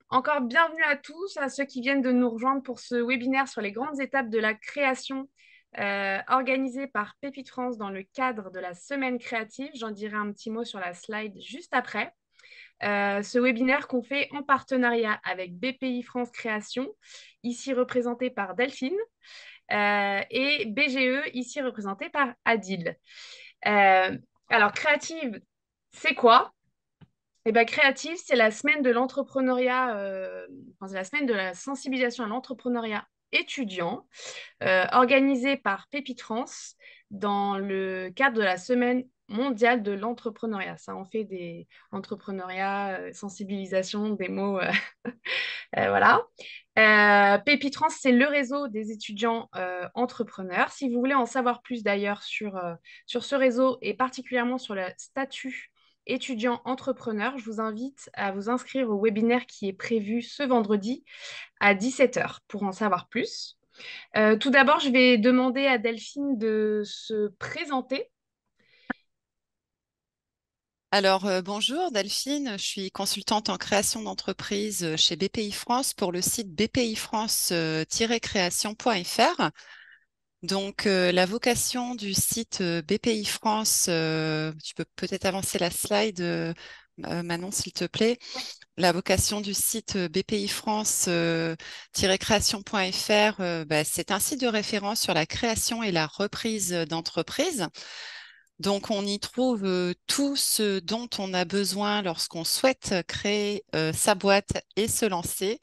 Encore bienvenue à tous, à ceux qui viennent de nous rejoindre pour ce webinaire sur les grandes étapes de la création organisé par Pépite France dans le cadre de la semaine créative. J'en dirai un petit mot sur la slide juste après. Ce webinaire qu'on fait en partenariat avec BPI France Création, ici représenté par Delphine, et BGE, ici représenté par Adil. Euh, alors, créative, c'est quoi? Eh ben, Créative, c'est la semaine de l'entrepreneuriat, enfin, c'est la semaine de la sensibilisation à l'entrepreneuriat étudiant, organisée par Pépite France dans le cadre de la semaine mondiale de l'entrepreneuriat. Ça, on fait des entrepreneuriat, sensibilisation, des mots, voilà. Pépite France, c'est le réseau des étudiants entrepreneurs. Si vous voulez en savoir plus d'ailleurs sur ce réseau et particulièrement sur le statut étudiant entrepreneur, je vous invite à vous inscrire au webinaire qui est prévu ce vendredi à 17 heures pour en savoir plus. Tout d'abord, je vais demander à Delphine de se présenter. Alors, bonjour Delphine, je suis consultante en création d'entreprise chez BPI France pour le site bpifrance-création.fr. Donc, la vocation du site BPI France, tu peux peut-être avancer la slide, Manon, s'il te plaît. La vocation du site BPI France-création.fr, c'est un site de référence sur la création et la reprise d'entreprise. Donc, on y trouve tout ce dont on a besoin lorsqu'on souhaite créer sa boîte et se lancer.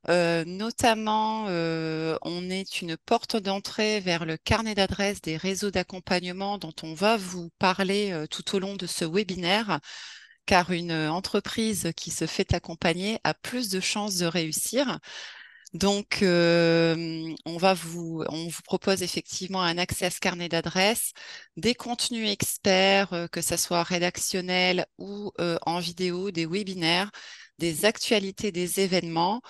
Notamment, on est une porte d'entrée vers le carnet d'adresses des réseaux d'accompagnement dont on va vous parler tout au long de ce webinaire, car une entreprise qui se fait accompagner a plus de chances de réussir. Donc, on vous propose effectivement un accès à ce carnet d'adresses, des contenus experts, que ce soit rédactionnels ou en vidéo, des webinaires, des actualités des événements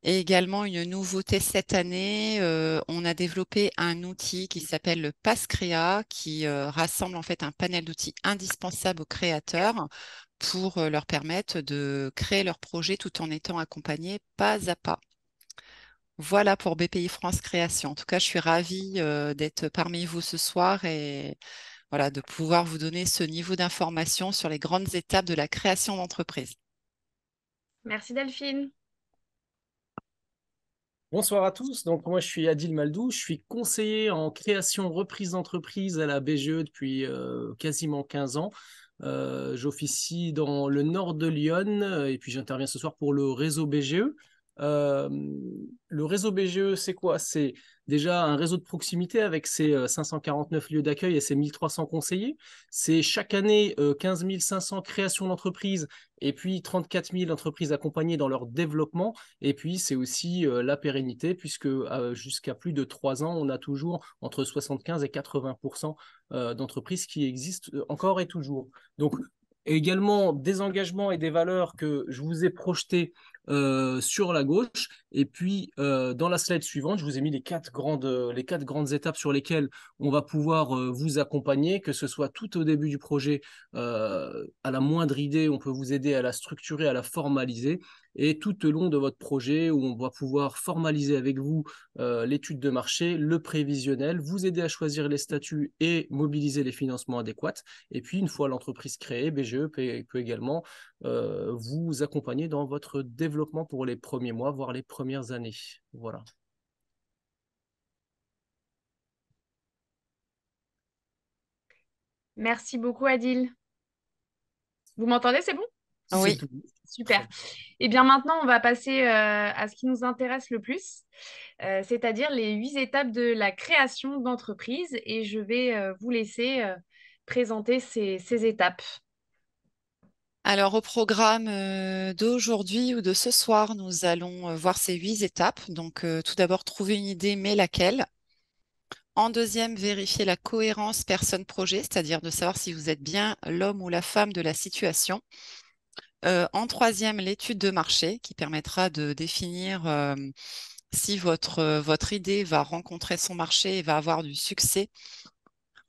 et également une nouveauté cette année. On a développé un outil qui s'appelle le Passcrea qui rassemble en fait un panel d'outils indispensables aux créateurs pour leur permettre de créer leur projet tout en étant accompagnés pas à pas. Voilà pour BPI France Création. En tout cas, je suis ravie d'être parmi vous ce soir et voilà, de pouvoir vous donner ce niveau d'information sur les grandes étapes de la création d'entreprise. Merci Delphine. Bonsoir à tous. Donc, moi, je suis Adil Maldou. Je suis conseiller en création reprise d'entreprise à la BGE depuis quasiment 15 ans. J'officie dans le nord de Lyon et puis j'interviens ce soir pour le réseau BGE. Euh, le réseau BGE, c'est quoi? C'est déjà un réseau de proximité avec ses 549 lieux d'accueil et ses 1300 conseillers. C'est chaque année 15 500 créations d'entreprises et puis 34 000 entreprises accompagnées dans leur développement. Et puis, c'est aussi la pérennité, puisque jusqu'à plus de 3 ans, on a toujours entre 75 et 80% d'entreprises qui existent encore et toujours. Donc, également des engagements et des valeurs que je vous ai projetés sur la gauche. Et puis, dans la slide suivante, je vous ai mis les quatre grandes étapes sur lesquelles on va pouvoir vous accompagner, que ce soit tout au début du projet, à la moindre idée, on peut vous aider à la structurer, à la formaliser, et tout au long de votre projet où on va pouvoir formaliser avec vous l'étude de marché, le prévisionnel, vous aider à choisir les statuts et mobiliser les financements adéquats. Et puis, une fois l'entreprise créée, BGE peut également vous accompagner dans votre développement pour les premiers mois, voire les premières années. Voilà. Merci beaucoup Adil. Vous m'entendez, c'est bon? C'est Oui, tout. Très Super. bien. Et bien maintenant, on va passer à ce qui nous intéresse le plus, c'est-à-dire les 8 étapes de la création d'entreprise. Et je vais vous laisser présenter ces étapes. alors au programme d'aujourd'hui ou de ce soir, nous allons voir ces 8 étapes. Donc, tout d'abord, trouver une idée, mais laquelle? En deuxième, vérifier la cohérence personne-projet, c'est-à-dire de savoir si vous êtes bien l'homme ou la femme de la situation. En troisième, l'étude de marché qui permettra de définir si votre idée va rencontrer son marché et va avoir du succès.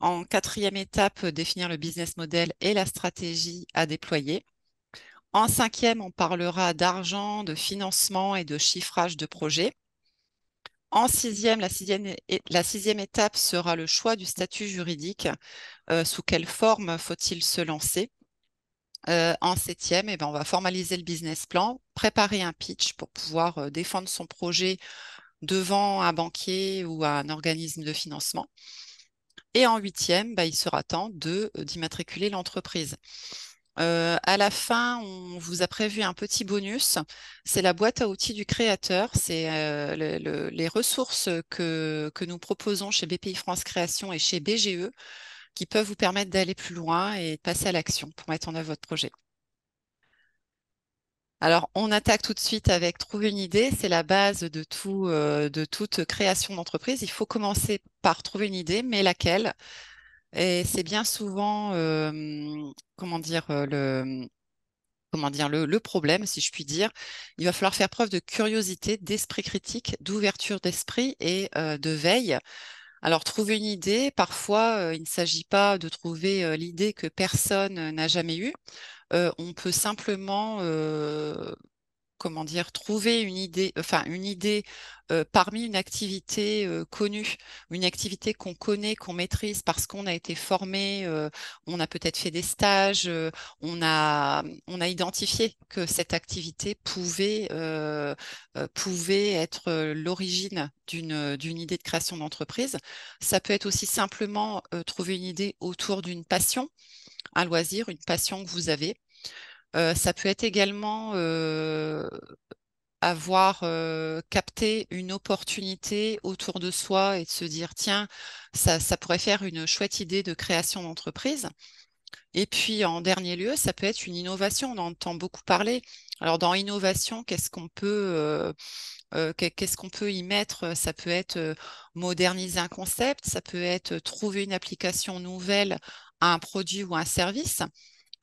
En quatrième étape, définir le business model et la stratégie à déployer. En cinquième, on parlera d'argent, de financement et de chiffrage de projet. En sixième, la sixième étape sera le choix du statut juridique. Sous quelle forme faut-il se lancer? En septième, on va formaliser le business plan, préparer un pitch pour pouvoir défendre son projet devant un banquier ou un organisme de financement. Et en huitième, il sera temps d'immatriculer l'entreprise. À la fin, on vous a prévu un petit bonus. C'est la boîte à outils du créateur. C'est les ressources que nous proposons chez BPI France Création et chez BGE qui peuvent vous permettre d'aller plus loin et de passer à l'action pour mettre en œuvre votre projet. Alors, on attaque tout de suite avec trouver une idée. C'est la base de toute création d'entreprise. Il faut commencer par trouver une idée, mais laquelle? Et c'est bien souvent, le problème, si je puis dire. Il va falloir faire preuve de curiosité, d'esprit critique, d'ouverture d'esprit et de veille. Alors, trouver une idée, parfois, il ne s'agit pas de trouver l'idée que personne n'a jamais eue. On peut simplement trouver une idée parmi une activité connue, une activité qu'on connaît, qu'on maîtrise parce qu'on a été formé, on a peut-être fait des stages, on a identifié que cette activité pouvait être l'origine d'une idée de création d'entreprise. Ça peut être aussi simplement trouver une idée autour d'une passion, un loisir, une passion que vous avez. Ça peut être également avoir capté une opportunité autour de soi et de se dire, tiens, ça pourrait faire une chouette idée de création d'entreprise. Et puis, en dernier lieu, ça peut être une innovation. On en entend beaucoup parler. Alors, dans innovation, qu'est-ce qu'on peut y mettre? Ça peut être moderniser un concept, ça peut être trouver une application nouvelle à un produit ou un service.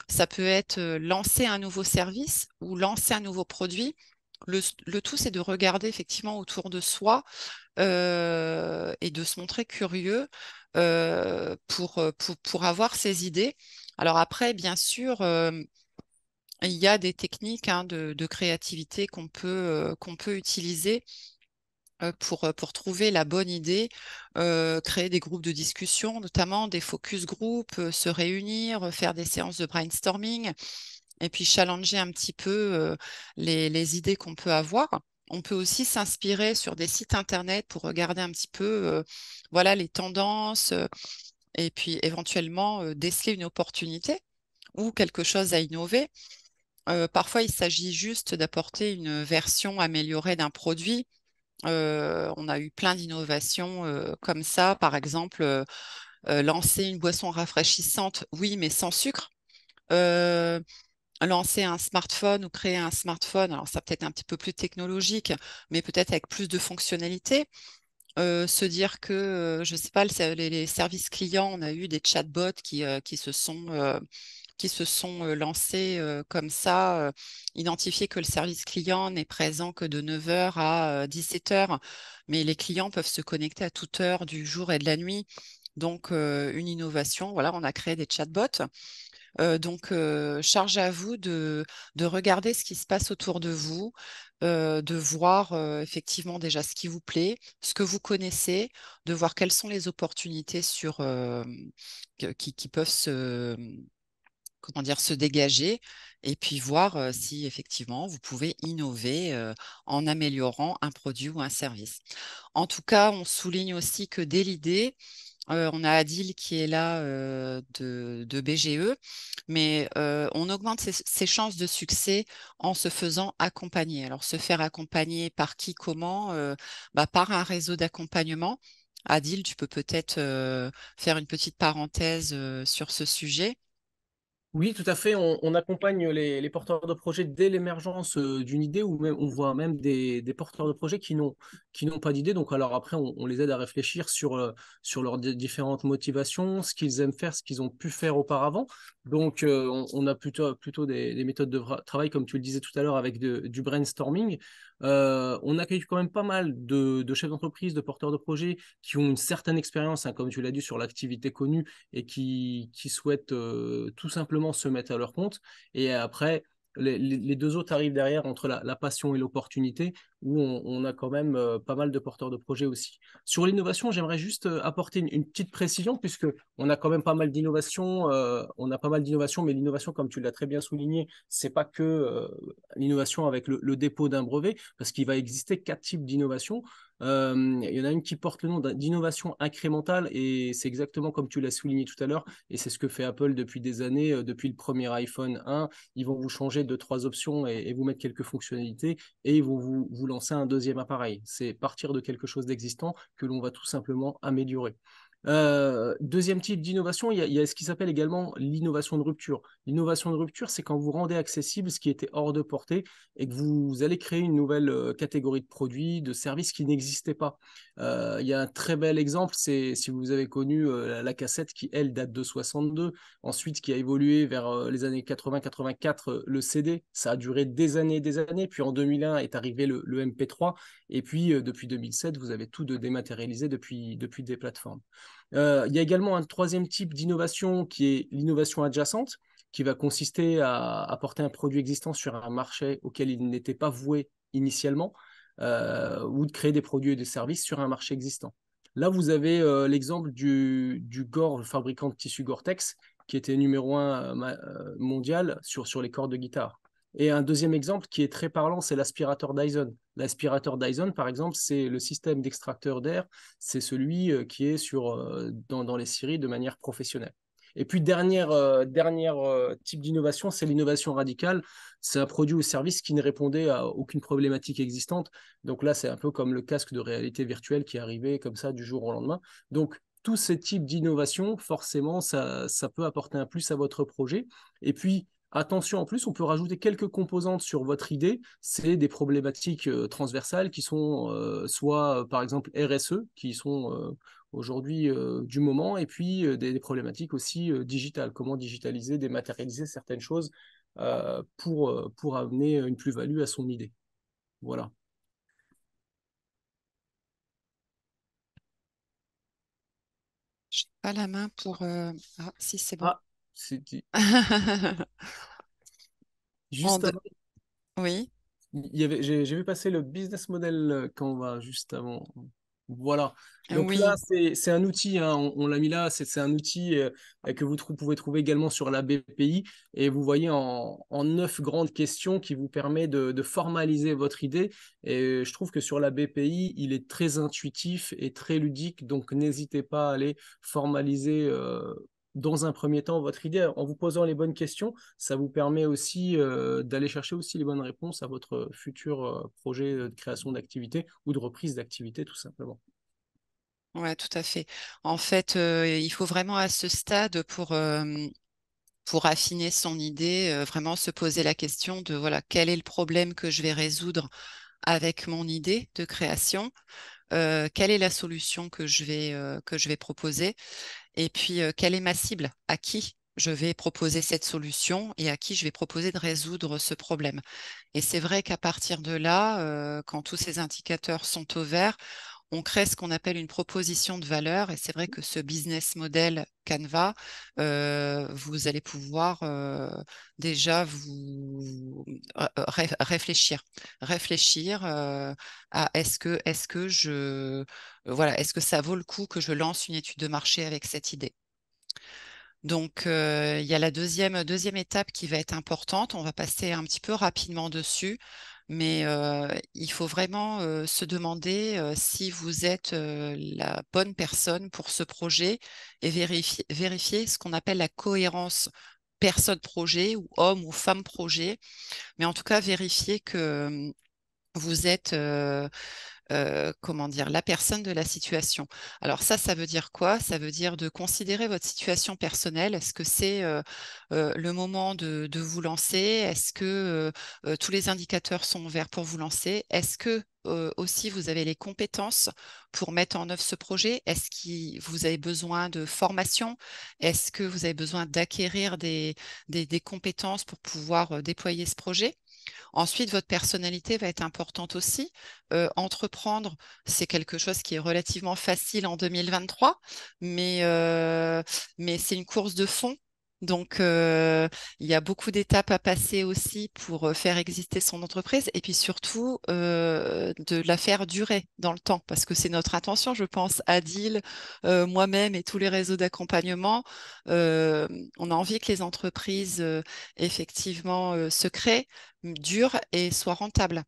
Ça peut être lancer un nouveau service ou lancer un nouveau produit. Le tout, c'est de regarder effectivement autour de soi et de se montrer curieux pour avoir ces idées. Alors après, bien sûr, il y a des techniques de créativité qu'on peut utiliser pour trouver la bonne idée, créer des groupes de discussion, notamment des focus group, se réunir, faire des séances de brainstorming et puis challenger un petit peu les idées qu'on peut avoir. On peut aussi s'inspirer sur des sites internet pour regarder un petit peu voilà, les tendances et puis éventuellement déceler une opportunité ou quelque chose à innover. Parfois, il s'agit juste d'apporter une version améliorée d'un produit. On a eu plein d'innovations comme ça. Par exemple, lancer une boisson rafraîchissante, oui, mais sans sucre. Euh, Lancer un smartphone ou créer un smartphone, alors ça peut-être un petit peu plus technologique, mais peut-être avec plus de fonctionnalités. Se dire que, je ne sais pas, les services clients, on a eu des chatbots qui se sont lancés comme ça, identifier que le service client n'est présent que de 9 heures à 17 heures, mais les clients peuvent se connecter à toute heure du jour et de la nuit. Donc, une innovation, voilà, on a créé des chatbots. Charge à vous de regarder ce qui se passe autour de vous, de voir effectivement déjà ce qui vous plaît, ce que vous connaissez, de voir quelles sont les opportunités qui peuvent se dégager, et puis voir si effectivement vous pouvez innover en améliorant un produit ou un service. En tout cas, on souligne aussi que dès l'idée, on a Adil qui est là de BGE, mais on augmente ses chances de succès en se faisant accompagner. Alors, se faire accompagner par qui, comment? Par un réseau d'accompagnement. Adil, tu peux peut-être faire une petite parenthèse sur ce sujet. Oui, tout à fait. On accompagne les porteurs de projets dès l'émergence d'une idée ou même, on voit même des porteurs de projets qui n'ont pas d'idée. Donc, alors après, on les aide à réfléchir sur leurs différentes motivations, ce qu'ils aiment faire, ce qu'ils ont pu faire auparavant. Donc, on a plutôt des méthodes de travail, comme tu le disais tout à l'heure, avec du brainstorming. On accueille quand même pas mal de chefs d'entreprise, de porteurs de projets qui ont une certaine expérience, hein, comme tu l'as dit, sur l'activité connue et qui souhaitent tout simplement se mettre à leur compte. Et après, les deux autres arrivent derrière entre la passion et l'opportunité, où on a quand même pas mal de porteurs de projets aussi. Sur l'innovation, j'aimerais juste apporter une petite précision, puisque on a quand même pas mal d'innovations, mais l'innovation, comme tu l'as très bien souligné, c'est pas que l'innovation avec le dépôt d'un brevet, parce qu'il va exister 4 types d'innovation. Il y en a une qui porte le nom d'innovation incrémentale, et c'est exactement comme tu l'as souligné tout à l'heure, et c'est ce que fait Apple depuis des années, depuis le premier iPhone 1. Ils vont vous changer 2, 3 options et vous mettre quelques fonctionnalités, et ils vont vous lancer un deuxième appareil. C'est partir de quelque chose d'existant que l'on va tout simplement améliorer. Deuxième type d'innovation, il y a ce qui s'appelle également l'innovation de rupture. L'innovation de rupture, c'est quand vous rendez accessible ce qui était hors de portée et que vous allez créer une nouvelle catégorie de produits, de services qui n'existaient pas. Il y a un très bel exemple, c'est si vous avez connu la cassette qui, elle, date de 62, ensuite qui a évolué vers les années 80-84, le CD. Ça a duré des années, puis en 2001 est arrivé le MP3, et puis depuis 2007, vous avez tout de dématérialisé depuis des plateformes. Il y a également un troisième type d'innovation qui est l'innovation adjacente, qui va consister à apporter un produit existant sur un marché auquel il n'était pas voué initialement, ou de créer des produits et des services sur un marché existant. Là, vous avez l'exemple du Gore, le fabricant de tissu Gore-Tex, qui était numéro un mondial sur les cordes de guitare. Et un deuxième exemple qui est très parlant, c'est l'aspirateur Dyson. L'aspirateur Dyson, par exemple, c'est le système d'extracteur d'air, c'est celui qui est dans les scieries de manière professionnelle. Et puis, dernière type d'innovation, c'est l'innovation radicale. C'est un produit ou service qui ne répondait à aucune problématique existante. Donc là, c'est un peu comme le casque de réalité virtuelle qui est arrivé comme ça du jour au lendemain. Donc, tous ces types d'innovation, forcément, ça peut apporter un plus à votre projet. Et puis, attention, en plus, on peut rajouter quelques composantes sur votre idée. C'est des problématiques transversales qui sont soit, par exemple, RSE, qui sont aujourd'hui du moment, et puis des problématiques aussi digitales. Comment digitaliser, dématérialiser certaines choses pour amener une plus-value à son idée. Voilà. Je n'ai pas la main pour... Ah, si, c'est bon. Ah, c'est En juste deux- avant. Oui, J'ai vu passer le business model Canva juste avant. Voilà. Donc là, oui. c'est un outil, hein, on l'a mis là, c'est un outil que vous pouvez trouver également sur la BPI. Et vous voyez en 9 grandes questions qui vous permet de formaliser votre idée. Et je trouve que sur la BPI, il est très intuitif et très ludique. Donc n'hésitez pas à aller formaliser dans un premier temps votre idée en vous posant les bonnes questions. Ça vous permet aussi d'aller chercher aussi les bonnes réponses à votre futur projet de création d'activité ou de reprise d'activité, tout simplement. Ouais, tout à fait. En fait, il faut vraiment à ce stade pour affiner son idée, vraiment se poser la question de voilà, quel est le problème que je vais résoudre avec mon idée de création, quelle est la solution que je vais proposer, et puis quelle est ma cible, à qui je vais proposer cette solution et à qui je vais proposer de résoudre ce problème. Et c'est vrai qu'à partir de là, quand tous ces indicateurs sont au vert, on crée ce qu'on appelle une proposition de valeur. Et c'est vrai que ce business model Canva, vous allez pouvoir déjà réfléchir à est-ce que ça vaut le coup que je lance une étude de marché avec cette idée. Donc, il y a la deuxième étape qui va être importante. On va passer un petit peu rapidement dessus, mais il faut vraiment se demander si vous êtes la bonne personne pour ce projet et vérifier ce qu'on appelle la cohérence personne-projet ou homme ou femme-projet. Mais en tout cas, vérifier que vous êtes comment dire, la personne de la situation. Alors ça veut dire quoi? Ça veut dire de considérer votre situation personnelle. Est-ce que c'est le moment de vous lancer? Est-ce que tous les indicateurs sont verts pour vous lancer? Est-ce que aussi vous avez les compétences pour mettre en œuvre ce projet? Est-ce que vous avez besoin de formation? Est-ce que vous avez besoin d'acquérir des compétences pour pouvoir déployer ce projet? Ensuite, votre personnalité va être importante aussi. Entreprendre, c'est quelque chose qui est relativement facile en 2023, mais c'est une course de fond. Donc, il y a beaucoup d'étapes à passer aussi pour faire exister son entreprise et puis surtout de la faire durer dans le temps parce que c'est notre intention, je pense, Adil, moi-même et tous les réseaux d'accompagnement. euh, on a envie que les entreprises effectivement se créent, durent et soient rentables.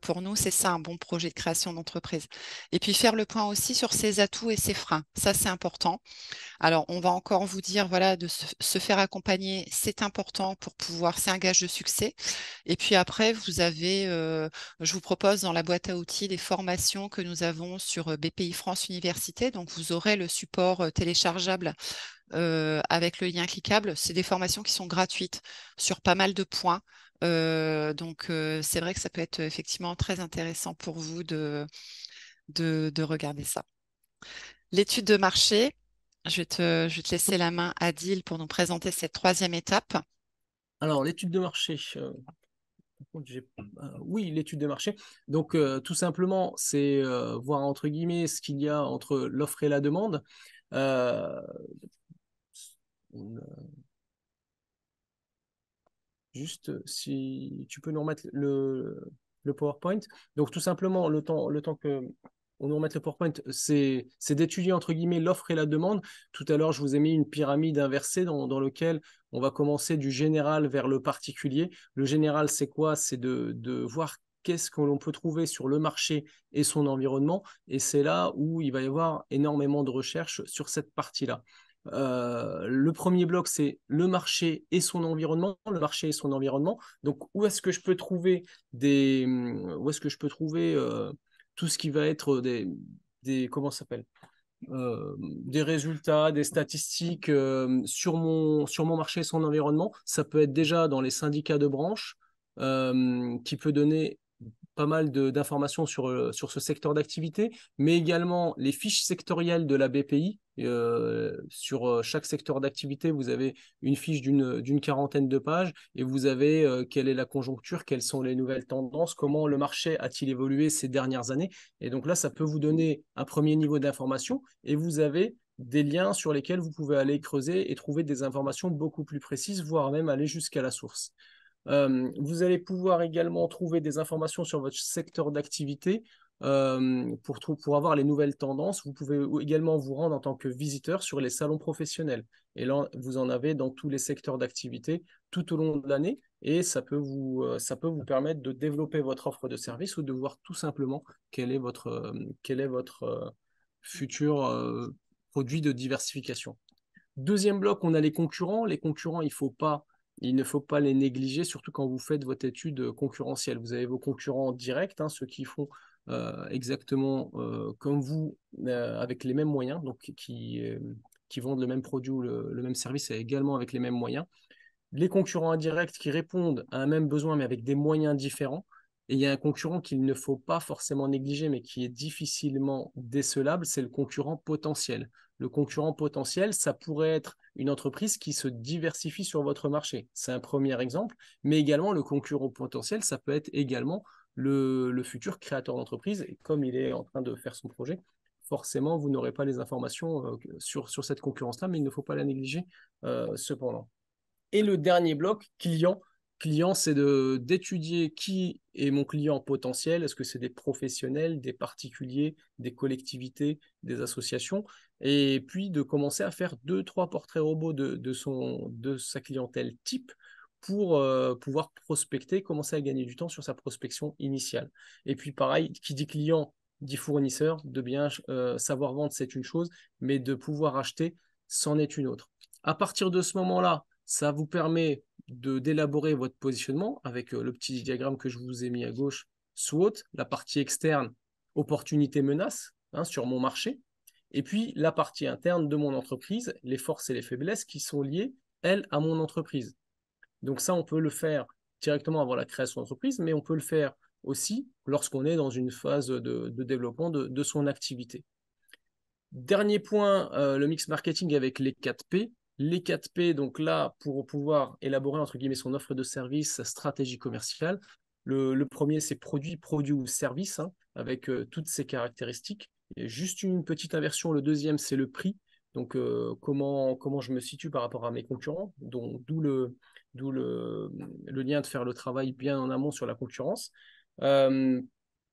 Pour nous, c'est ça un bon projet de création d'entreprise. Et puis faire le point aussi sur ses atouts et ses freins. Ça, c'est important. Alors, on va encore vous dire, voilà, de se faire accompagner, c'est important pour pouvoir, c'est un gage de succès. Et puis après, vous avez, je vous propose dans la boîte à outils des formations que nous avons sur BPI France Université. Donc, vous aurez le support téléchargeable avec le lien cliquable. C'est des formations qui sont gratuites sur pas mal de points. Donc, c'est vrai que ça peut être effectivement très intéressant pour vous de regarder ça. L'étude de marché, je vais te laisser la main, Adil, pour nous présenter cette troisième étape. Alors, l'étude de marché. Oui, l'étude de marché. Donc, tout simplement, c'est voir entre guillemets ce qu'il y a entre l'offre et la demande. Euh, Juste, si tu peux nous remettre le PowerPoint. Donc, tout simplement, le temps que on nous remette le PowerPoint, c'est d'étudier, entre guillemets, l'offre et la demande. Tout à l'heure, je vous ai mis une pyramide inversée dans laquelle on va commencer du général vers le particulier. Le général, c'est quoi? C'est de voir qu'est-ce que l'on peut trouver sur le marché et son environnement. Et c'est là où il va y avoir énormément de recherches sur cette partie-là. Le premier bloc, c'est le marché et son environnement. Le marché et son environnement. Donc, où est-ce que je peux trouver où est-ce que je peux trouver tout ce qui va être comment ça s'appelle? Des résultats, des statistiques sur mon marché et son environnement. Ça peut être déjà dans les syndicats de branche qui peut donner pas mal d'informations sur ce secteur d'activité, mais également les fiches sectorielles de la BPI. Sur chaque secteur d'activité, vous avez une fiche d'une quarantaine de pages et vous avez quelle est la conjoncture, quelles sont les nouvelles tendances, comment le marché a-t-il évolué ces dernières années. Et donc là, ça peut vous donner un premier niveau d'information et vous avez des liens sur lesquels vous pouvez aller creuser et trouver des informations beaucoup plus précises, voire même aller jusqu'à la source. Vous allez pouvoir également trouver des informations sur votre secteur d'activité pour avoir les nouvelles tendances. Vous pouvez également vous rendre en tant que visiteur sur les salons professionnels. Et là, vous en avez dans tous les secteurs d'activité tout au long de l'année et ça peut vous permettre de développer votre offre de service ou de voir tout simplement quel est votre futur produit de diversification. Deuxième bloc, on a les concurrents. Les concurrents, il ne faut pas les négliger, surtout quand vous faites votre étude concurrentielle. Vous avez vos concurrents directs, hein, ceux qui font exactement comme vous, avec les mêmes moyens, donc qui vendent le même produit ou le même service et également avec les mêmes moyens. Les concurrents indirects qui répondent à un même besoin mais avec des moyens différents. Et il y a un concurrent qu'il ne faut pas forcément négliger mais qui est difficilement décelable, c'est le concurrent potentiel. Le concurrent potentiel, ça pourrait être une entreprise qui se diversifie sur votre marché. C'est un premier exemple, mais également le concurrent potentiel, ça peut être également le futur créateur d'entreprise. Et comme il est en train de faire son projet, forcément, vous n'aurez pas les informations sur cette concurrence-là, mais il ne faut pas la négliger cependant. Et le dernier bloc, client. Client, c'est d'étudier qui est mon client potentiel. Est-ce que c'est des professionnels, des particuliers, des collectivités, des associations? Et puis de commencer à faire deux, trois portraits robots de sa clientèle type pour pouvoir prospecter, commencer à gagner du temps sur sa prospection initiale. Et puis pareil, qui dit client dit fournisseur, de bien savoir vendre, c'est une chose, mais de pouvoir acheter, c'en est une autre. À partir de ce moment-là, ça vous permet d'élaborer votre positionnement avec le petit diagramme que je vous ai mis à gauche, SWOT, la partie externe, opportunité menace hein, sur mon marché, et puis la partie interne de mon entreprise, les forces et les faiblesses qui sont liées, elles, à mon entreprise. Donc ça, on peut le faire directement avant la création d'entreprise, mais on peut le faire aussi lorsqu'on est dans une phase de développement de son activité. Dernier point, le mix marketing avec les 4 P. Les 4 P, donc là, pour pouvoir élaborer, entre guillemets, son offre de service, sa stratégie commerciale. Le premier, c'est produit, produit ou service, hein, avec toutes ses caractéristiques. Et juste une petite inversion, le deuxième, c'est le prix. Donc, comment je me situe par rapport à mes concurrents, d'où le lien de faire le travail bien en amont sur la concurrence. Euh,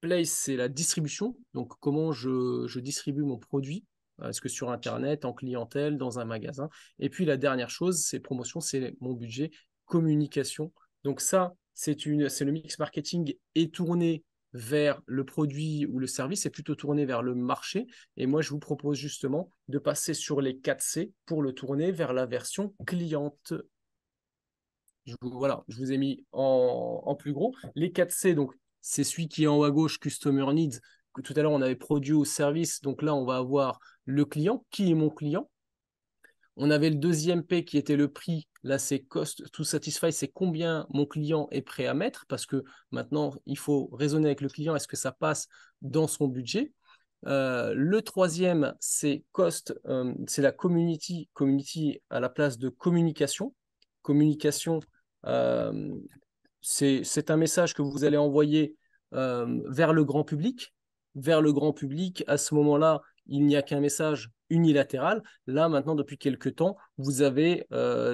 Place, c'est la distribution. Donc, comment je distribue mon produit. Est-ce que sur Internet, en clientèle, dans un magasin? Et puis, la dernière chose, c'est promotion, c'est mon budget, communication. Donc, ça, c'est le mix marketing est tourné vers le produit ou le service, est plutôt tourné vers le marché. Et moi, je vous propose justement de passer sur les 4C pour le tourner vers la version cliente. Voilà, je vous ai mis en plus gros. Les 4C, donc, c'est celui qui est en haut à gauche, Customer Needs. Que tout à l'heure, on avait produit ou service. Donc là, on va avoir le client. Qui est mon client? On avait le deuxième P qui était le prix. Là, c'est cost to satisfy, c'est combien mon client est prêt à mettre, parce que maintenant, il faut raisonner avec le client, est-ce que ça passe dans son budget? Le troisième, c'est cost, c'est la community, community à la place de communication. Communication, euh, c'est un message que vous allez envoyer vers le grand public. Vers le grand public, à ce moment-là, il n'y a qu'un message unilatéral. Là, maintenant, depuis quelques temps, vous avez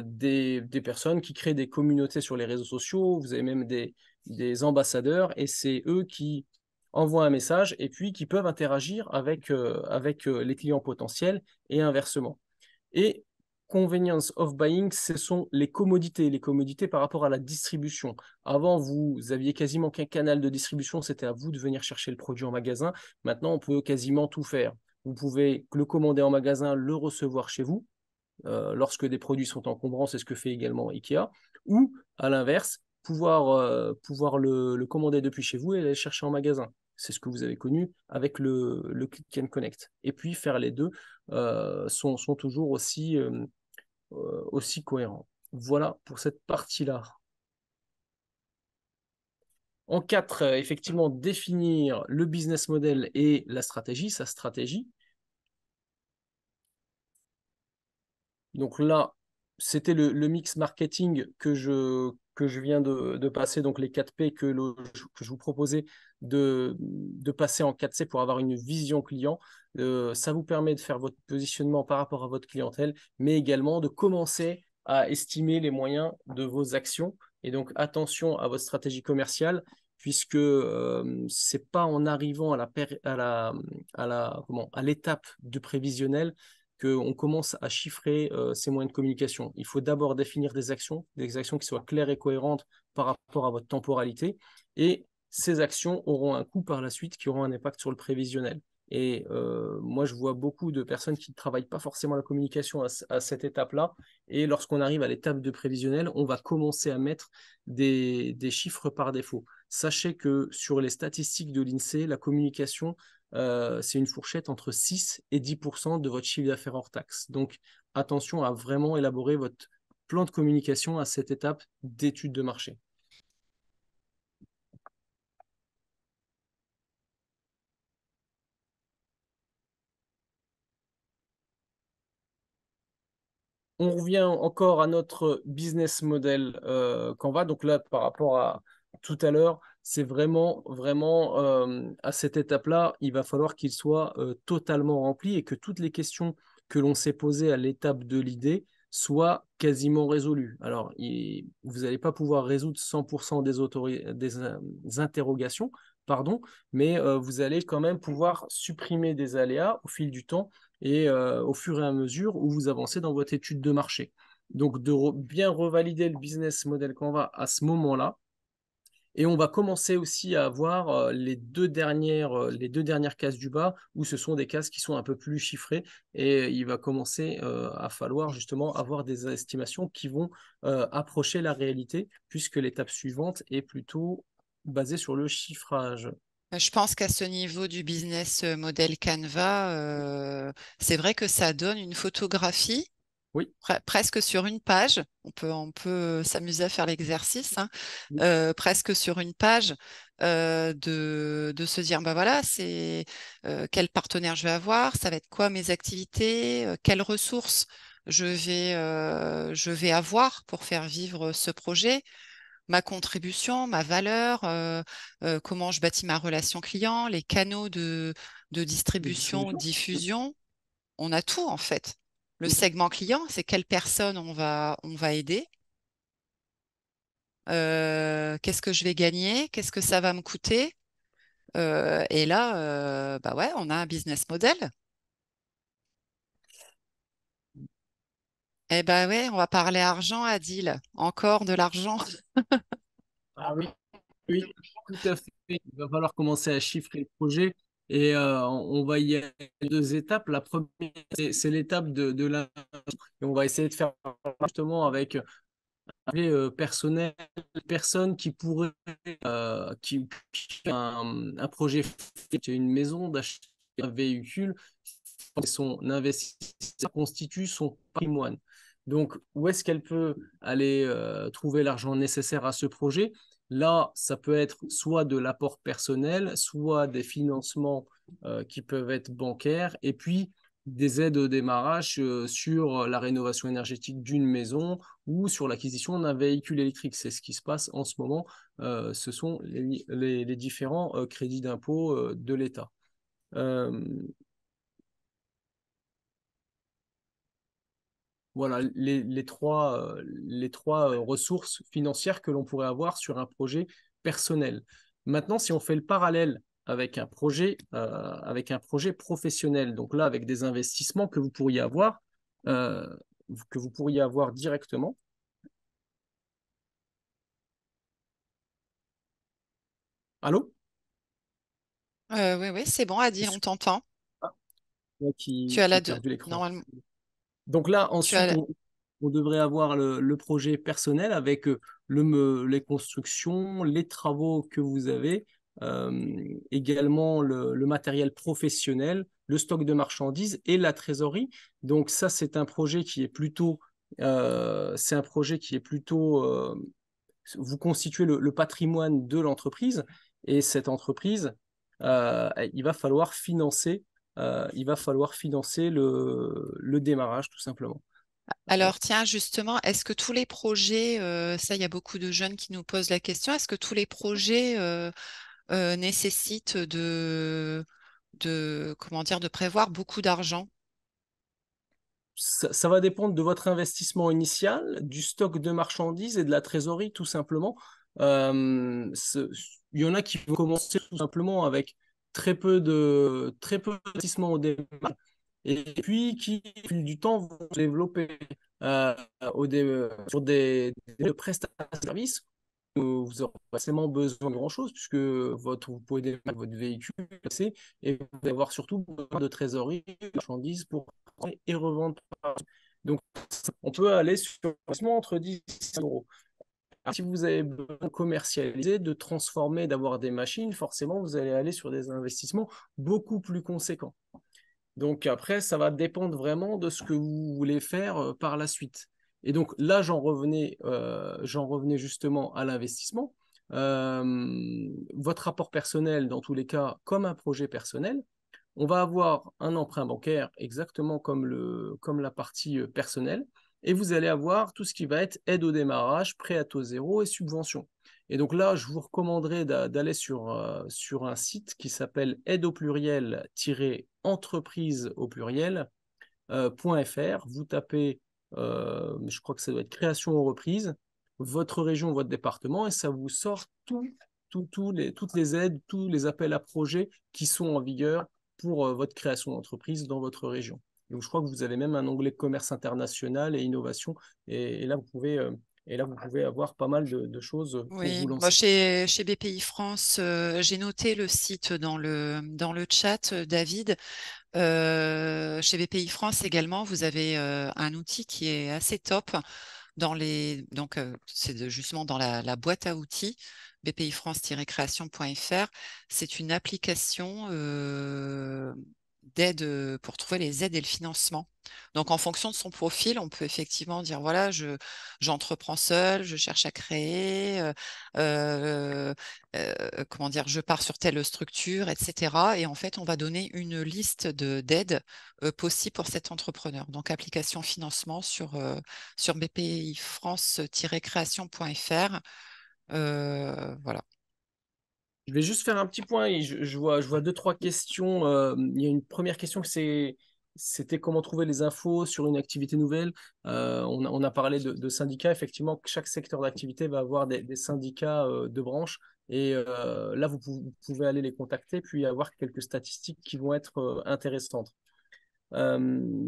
des personnes qui créent des communautés sur les réseaux sociaux, vous avez même des ambassadeurs, et c'est eux qui envoient un message et puis qui peuvent interagir avec les clients potentiels et inversement. Et convenience of buying, ce sont les commodités par rapport à la distribution. Avant, vous aviez quasiment qu'un canal de distribution, c'était à vous de venir chercher le produit en magasin. Maintenant, on peut quasiment tout faire. Vous pouvez le commander en magasin, le recevoir chez vous, lorsque des produits sont encombrants, c'est ce que fait également IKEA, ou à l'inverse, pouvoir le commander depuis chez vous et aller le chercher en magasin. C'est ce que vous avez connu avec le Click and Connect. Et puis faire les deux sont toujours aussi cohérents. Voilà pour cette partie-là. En 4, effectivement, définir le business model et la stratégie, sa stratégie. Donc là, c'était le mix marketing que je viens de passer, donc les 4 P que je vous proposais de passer en 4C pour avoir une vision client. Ça vous permet de faire votre positionnement par rapport à votre clientèle, mais également de commencer à estimer les moyens de vos actions. Et donc, attention à votre stratégie commerciale, puisque ce n'est pas en arrivant à l'étape du prévisionnel qu'on commence à chiffrer ces moyens de communication. Il faut d'abord définir des actions qui soient claires et cohérentes par rapport à votre temporalité. Et ces actions auront un coût par la suite qui auront un impact sur le prévisionnel. Et moi, je vois beaucoup de personnes qui ne travaillent pas forcément la communication à cette étape-là. Et lorsqu'on arrive à l'étape de prévisionnel, on va commencer à mettre des chiffres par défaut. Sachez que sur les statistiques de l'INSEE, la communication, c'est une fourchette entre 6 et 10% de votre chiffre d'affaires hors taxe. Donc, attention à vraiment élaborer votre plan de communication à cette étape d'étude de marché. On revient encore à notre business model Canva. Donc là, par rapport à tout à l'heure, c'est vraiment, vraiment à cette étape-là, il va falloir qu'il soit totalement rempli et que toutes les questions que l'on s'est posées à l'étape de l'idée soient quasiment résolues. Alors, vous n'allez pas pouvoir résoudre 100% des interrogations, pardon, mais vous allez quand même pouvoir supprimer des aléas au fil du temps et au fur et à mesure où vous avancez dans votre étude de marché. Donc, de bien revalider le business model Canva à ce moment-là. Et on va commencer aussi à avoir les deux dernières cases du bas, où ce sont des cases qui sont un peu plus chiffrées. Et il va commencer à falloir justement avoir des estimations qui vont approcher la réalité, puisque l'étape suivante est plutôt basée sur le chiffrage. Je pense qu'à ce niveau du business model Canva, c'est vrai que ça donne une photographie Oui. presque sur une page. On peut s'amuser à faire l'exercice, hein. Oui. Presque sur une page, de se dire, bah voilà, c'est quel partenaire je vais avoir, ça va être quoi mes activités, quelles ressources je vais avoir pour faire vivre ce projet, ma contribution, ma valeur, comment je bâtis ma relation client, les canaux de distribution, diffusion. On a tout en fait. Le segment client, c'est quelle personne on va aider. Qu'est-ce que je vais gagner? Qu'est-ce que ça va me coûter? Et là, bah ouais, on a un business model. Eh ben ouais, on va parler argent, Adil. Encore de l'argent. Ah oui, oui, tout à fait. Il va falloir commencer à chiffrer le projet et on va y aller en deux étapes. La première, c'est l'étape de la... Et on va essayer de faire justement avec personnel, personne qui pourrait, qui a un projet, une maison, d'acheter un véhicule, son investissement constitue son patrimoine. Donc, où est-ce qu'elle peut aller trouver l'argent nécessaire à ce projet? Là, ça peut être soit de l'apport personnel, soit des financements qui peuvent être bancaires, et puis des aides au démarrage sur la rénovation énergétique d'une maison ou sur l'acquisition d'un véhicule électrique. C'est ce qui se passe en ce moment. Ce sont les différents crédits d'impôt de l'État. Euh, Voilà les trois ressources financières que l'on pourrait avoir sur un projet personnel. Maintenant, si on fait le parallèle avec un projet professionnel, donc là, avec des investissements euh, que vous pourriez avoir directement. Allô? Oui, oui, c'est bon, Adil, on t'entend. Ah, moi Tu as qui la ai deux. perdu l'écran. Normalement, Donc là, tu as ensuite, on devrait avoir le projet personnel avec les constructions, les travaux que vous avez, également le matériel professionnel, le stock de marchandises et la trésorerie. Donc ça, c'est un projet qui est plutôt, vous constituez le patrimoine de l'entreprise et cette entreprise, il va falloir financer le démarrage tout simplement. Voilà. Alors, tiens, justement, est-ce que tous les projets, ça, il y a beaucoup de jeunes qui nous posent la question, est-ce que tous les projets nécessitent comment dire, de prévoir beaucoup d'argent? Ça va dépendre de votre investissement initial, du stock de marchandises et de la trésorerie, tout simplement. Il y en a qui vont commencer tout simplement avec très peu d'investissement au départ, et puis qui, au fil du temps, vont se développer euh, sur des prestations de services vous aurez pas forcément besoin de grand-chose puisque vous pouvez démarrer votre véhicule et vous allez avoir surtout besoin de trésorerie, de marchandises pour et revendre. Donc, on peut aller sur un investissement entre 10 et 100 euros. Alors, si vous avez besoin de commercialiser, de transformer, d'avoir des machines, forcément, vous allez aller sur des investissements beaucoup plus conséquents. Donc après, ça va dépendre vraiment de ce que vous voulez faire par la suite. Et donc là, j'en revenais justement à l'investissement. Votre rapport personnel, dans tous les cas, comme un projet personnel, on va avoir un emprunt bancaire exactement comme la partie personnelle, et vous allez avoir tout ce qui va être aide au démarrage, prêt à taux zéro et subvention. Et donc là, je vous recommanderais d'aller sur un site qui s'appelle aide au pluriel-entreprise au pluriel.fr. Vous tapez, je crois que ça doit être création ou reprise, votre région, votre département, et ça vous sort toutes les aides, tous les appels à projets qui sont en vigueur pour votre création d'entreprise dans votre région. Donc, je crois que vous avez même un onglet commerce international et innovation, et là, vous pouvez avoir pas mal de choses pour Oui, vous moi lancer. chez BPI France, j'ai noté le site dans le chat, David. Chez BPI France également, vous avez un outil qui est assez top donc justement dans la boîte à outils bpifrance-création.fr. C'est une application d'aide pour trouver les aides et le financement. Donc en fonction de son profil, on peut effectivement dire voilà, j'entreprends seul, je cherche à créer, comment dire, je pars sur telle structure, etc. Et en fait, on va donner une liste d'aides possibles pour cet entrepreneur. Donc application financement sur bpifrance-création.fr. Voilà. Je vais juste faire un petit point et je vois deux, trois questions. Il y a une première question, c'est c'était comment trouver les infos sur une activité nouvelle. On a parlé de syndicats. Effectivement, chaque secteur d'activité va avoir des syndicats de branches. Et là, vous pouvez aller les contacter, puis avoir quelques statistiques qui vont être intéressantes. J'avais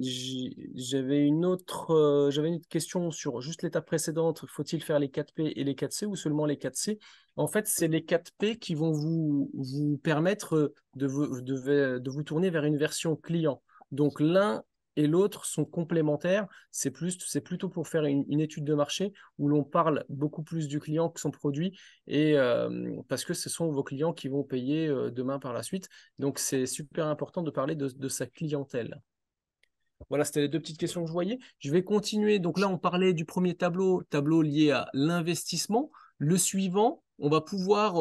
une autre question sur juste l'étape précédente. Faut-il faire les 4P et les 4C ou seulement les 4C? En fait, c'est les 4P qui vont vous permettre de vous tourner vers une version client. Donc, l'un et l'autre sont complémentaires. C'est plutôt pour faire une étude de marché où l'on parle beaucoup plus du client que son produit et parce que ce sont vos clients qui vont payer demain par la suite. Donc, c'est super important de parler de sa clientèle. Voilà, c'était les deux petites questions que je voyais. Je vais continuer. Donc là, on parlait du premier tableau lié à l'investissement. Le suivant, on va pouvoir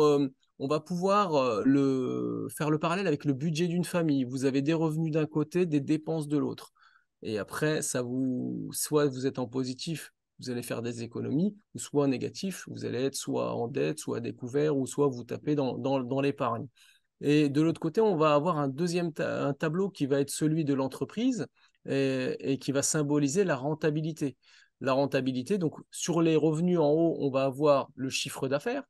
faire le parallèle avec le budget d'une famille. Vous avez des revenus d'un côté, des dépenses de l'autre. Et après, soit vous êtes en positif, vous allez faire des économies, ou soit en négatif, vous allez être soit en dette, soit à découvert, ou soit vous tapez dans l'épargne. Et de l'autre côté, on va avoir un tableau qui va être celui de l'entreprise et qui va symboliser la rentabilité. La rentabilité, donc sur les revenus en haut, on va avoir le chiffre d'affaires.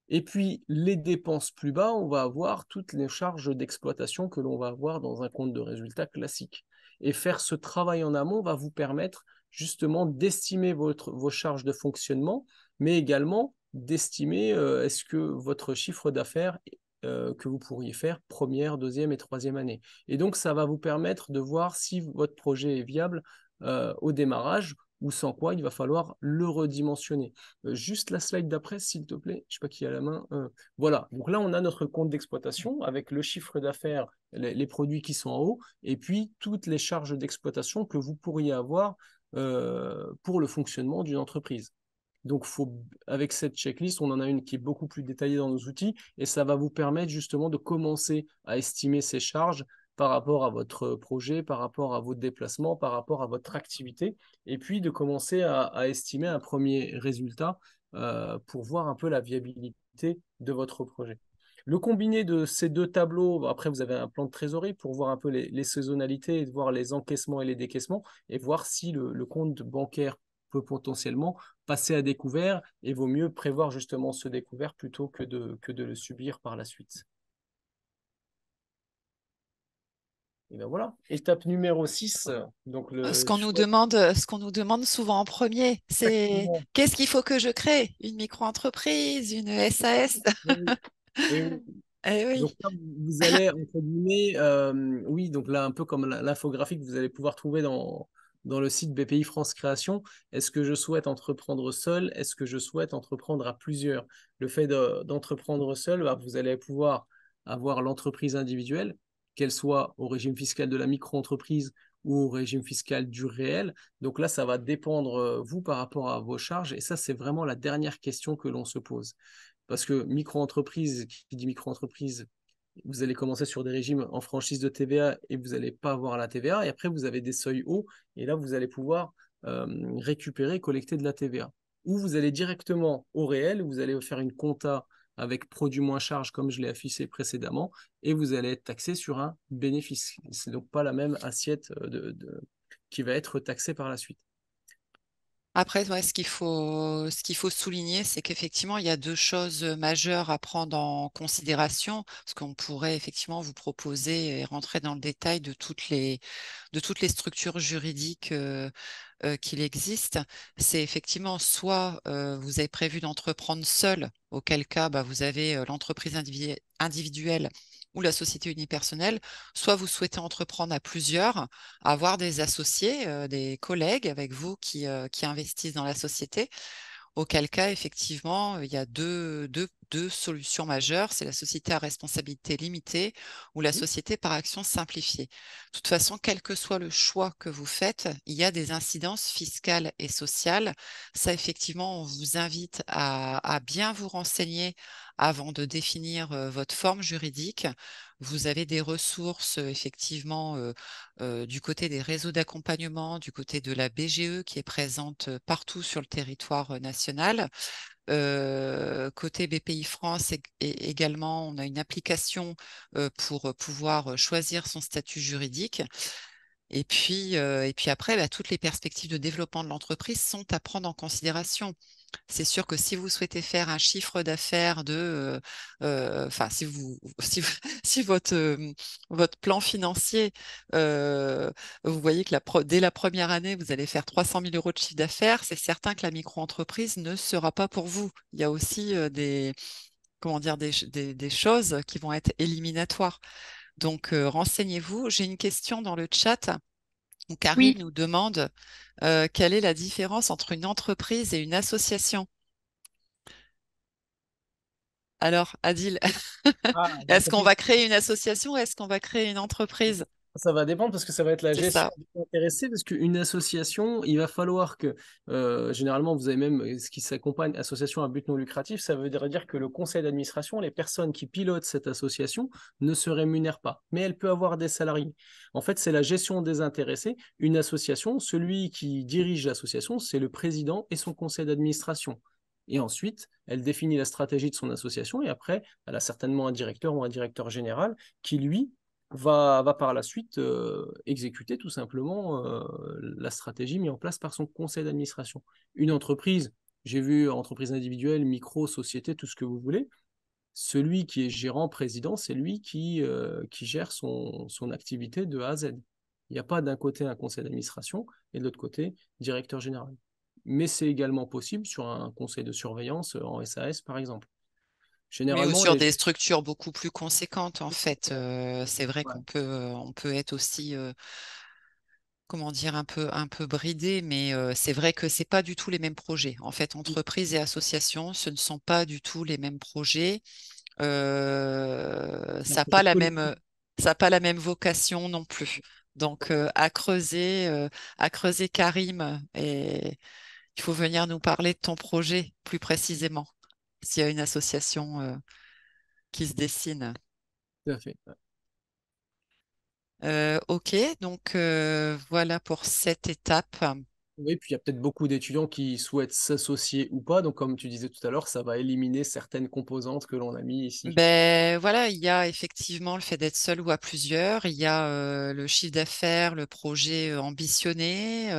Et puis les dépenses plus bas, on va avoir toutes les charges d'exploitation que l'on va avoir dans un compte de résultat classique. Et faire ce travail en amont va vous permettre justement d'estimer vos charges de fonctionnement, mais également d'estimer est-ce que votre chiffre d'affaires que vous pourriez faire première, deuxième et troisième année. Et donc, ça va vous permettre de voir si votre projet est viable au démarrage ou sans quoi il va falloir le redimensionner. Juste la slide d'après, s'il te plaît. Je ne sais pas qui a la main. Voilà. Donc là, on a notre compte d'exploitation avec le chiffre d'affaires, les produits qui sont en haut, et puis toutes les charges d'exploitation que vous pourriez avoir pour le fonctionnement d'une entreprise. Donc, avec cette checklist, on en a une qui est beaucoup plus détaillée dans nos outils et ça va vous permettre justement de commencer à estimer ces charges par rapport à votre projet, par rapport à votre déplacement, par rapport à votre activité et puis de commencer à estimer un premier résultat pour voir un peu la viabilité de votre projet. Le combiné de ces deux tableaux, après vous avez un plan de trésorerie pour voir un peu les saisonnalités et voir les encaissements et les décaissements et voir si le compte bancaire peut potentiellement passer à découvert et vaut mieux prévoir justement ce découvert plutôt que de le subir par la suite. Et ben voilà, étape numéro 6, donc Ce le qu'on nous choix. demande, ce qu'on nous demande souvent en premier, c'est Exactement. qu'est-ce qu'il faut que je crée? Une micro-entreprise, une SAS? Oui, oui. Eh oui. Donc là, vous allez, entre guillemets, oui, donc là, un peu comme l'infographie que vous allez pouvoir trouver dans le site BPI France Création. Est-ce que je souhaite entreprendre seul? Est-ce que je souhaite entreprendre à plusieurs? Le fait d'entreprendre seul, bah, vous allez pouvoir avoir l'entreprise individuelle, qu'elle soit au régime fiscal de la micro-entreprise ou au régime fiscal du réel. Donc là, ça va dépendre, vous, par rapport à vos charges. Et ça, c'est vraiment la dernière question que l'on se pose. Parce que micro-entreprise, qui dit micro-entreprise, vous allez commencer sur des régimes en franchise de TVA et vous n'allez pas avoir la TVA. Et après, vous avez des seuils hauts et là, vous allez pouvoir récupérer, collecter de la TVA. Ou vous allez directement au réel, vous allez faire une compta avec produit moins charge, comme je l'ai affiché précédemment, et vous allez être taxé sur un bénéfice. C'est donc pas la même assiette qui va être taxée par la suite. Après, ouais, ce qu'il faut souligner, c'est qu'effectivement, il y a deux choses majeures à prendre en considération, parce qu'on pourrait effectivement vous proposer et rentrer dans le détail de toutes les structures juridiques qu'il existe. C'est effectivement soit vous avez prévu d'entreprendre seul, auquel cas bah, vous avez l'entreprise individuelle ou la société unipersonnelle, soit vous souhaitez entreprendre à plusieurs, avoir des associés, des collègues avec vous qui investissent dans la société. Auquel cas, effectivement, il y a deux solutions majeures. C'est la société à responsabilité limitée ou la société par action simplifiée. De toute façon, quel que soit le choix que vous faites, il y a des incidences fiscales et sociales. Ça, effectivement, on vous invite à bien vous renseigner avant de définir votre forme juridique. Vous avez des ressources, effectivement, du côté des réseaux d'accompagnement, du côté de la BGE qui est présente partout sur le territoire national. Côté BPI France également, on a une application pour pouvoir choisir son statut juridique. Et puis après, bah, toutes les perspectives de développement de l'entreprise sont à prendre en considération. C'est sûr que si vous souhaitez faire un chiffre d'affaires enfin, si votre plan financier, vous voyez que dès la première année, vous allez faire 300 000 euros de chiffre d'affaires, c'est certain que la micro-entreprise ne sera pas pour vous. Il y a aussi comment dire, des choses qui vont être éliminatoires. Donc, renseignez-vous. J'ai une question dans le chat où Karine Oui. nous demande quelle est la différence entre une entreprise et une association. Alors, Adil, Ah, est-ce qu'on l'entreprise. va créer une association ou est-ce qu'on va créer une entreprise? Ça va dépendre parce que ça va être la C'est gestion ça. des intéressés. Parce qu'une association, il va falloir que, généralement, vous avez même ce qui s'accompagne, association à but non lucratif, ça veut dire que le conseil d'administration, les personnes qui pilotent cette association ne se rémunèrent pas, mais elle peut avoir des salariés. En fait, c'est la gestion des intéressés. Une association, celui qui dirige l'association, c'est le président et son conseil d'administration. Et ensuite, elle définit la stratégie de son association et après, elle a certainement un directeur ou un directeur général qui, lui, va par la suite exécuter tout simplement la stratégie mise en place par son conseil d'administration. Une entreprise, j'ai vu entreprise individuelle, micro, société, tout ce que vous voulez, celui qui est gérant, président, c'est lui qui gère son activité de A à Z. Il n'y a pas d'un côté un conseil d'administration et de l'autre côté directeur général. Mais c'est également possible sur un conseil de surveillance en SAS, par exemple. Oui, ou Généralement, sur les... des structures beaucoup plus conséquentes, en fait. C'est vrai Ouais. on peut être aussi, comment dire, un peu bridé, mais c'est vrai que c'est pas du tout les mêmes projets. En fait, entreprises et associations, ce ne sont pas du tout les mêmes projets. Ça n'a pas la même, ça a pas la même vocation non plus. Donc, à creuser Karim, et il faut venir nous parler de ton projet plus précisément, s'il y a une association qui se dessine. Tout à fait. Ok, donc voilà pour cette étape. Oui, puis il y a peut-être beaucoup d'étudiants qui souhaitent s'associer ou pas. Donc, comme tu disais tout à l'heure, ça va éliminer certaines composantes que l'on a mis ici. Ben voilà, il y a effectivement le fait d'être seul ou à plusieurs, il y a le chiffre d'affaires, le projet ambitionné.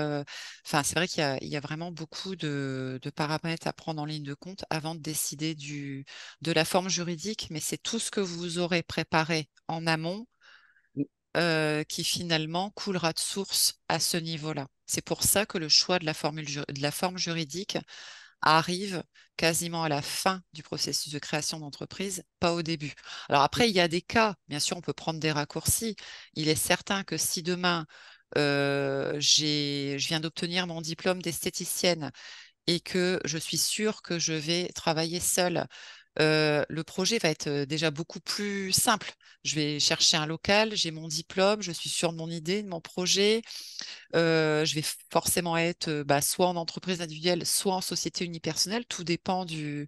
Enfin, c'est vrai il y a vraiment beaucoup de paramètres à prendre en ligne de compte avant de décider de la forme juridique, mais c'est tout ce que vous aurez préparé en amont qui finalement coulera de source à ce niveau-là. C'est pour ça que le choix de de la forme juridique arrive quasiment à la fin du processus de création d'entreprise, pas au début. Alors après, il y a des cas, bien sûr, on peut prendre des raccourcis. Il est certain que si demain, je viens d'obtenir mon diplôme d'esthéticienne et que je suis sûre que je vais travailler seule, le projet va être déjà beaucoup plus simple. Je vais chercher un local, j'ai mon diplôme, je suis sûre de mon idée, de mon projet. Je vais forcément être soit en entreprise individuelle, soit en société unipersonnelle. Tout dépend du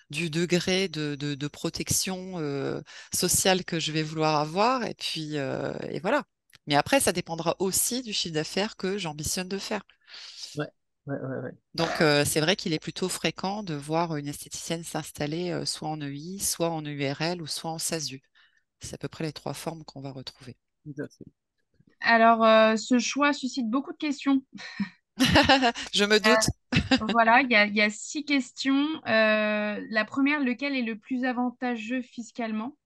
degré de protection sociale que je vais vouloir avoir. Et voilà. Mais après, ça dépendra aussi du chiffre d'affaires que j'ambitionne de faire. Ouais, ouais, ouais, ouais. Donc, c'est vrai qu'il est plutôt fréquent de voir une esthéticienne s'installer soit en EI, soit en URL ou soit en SASU. C'est à peu près les trois formes qu'on va retrouver. Tout à fait. Alors, ce choix suscite beaucoup de questions. Je me doute. Voilà, il y a 6 questions. La première, lequel est le plus avantageux fiscalement?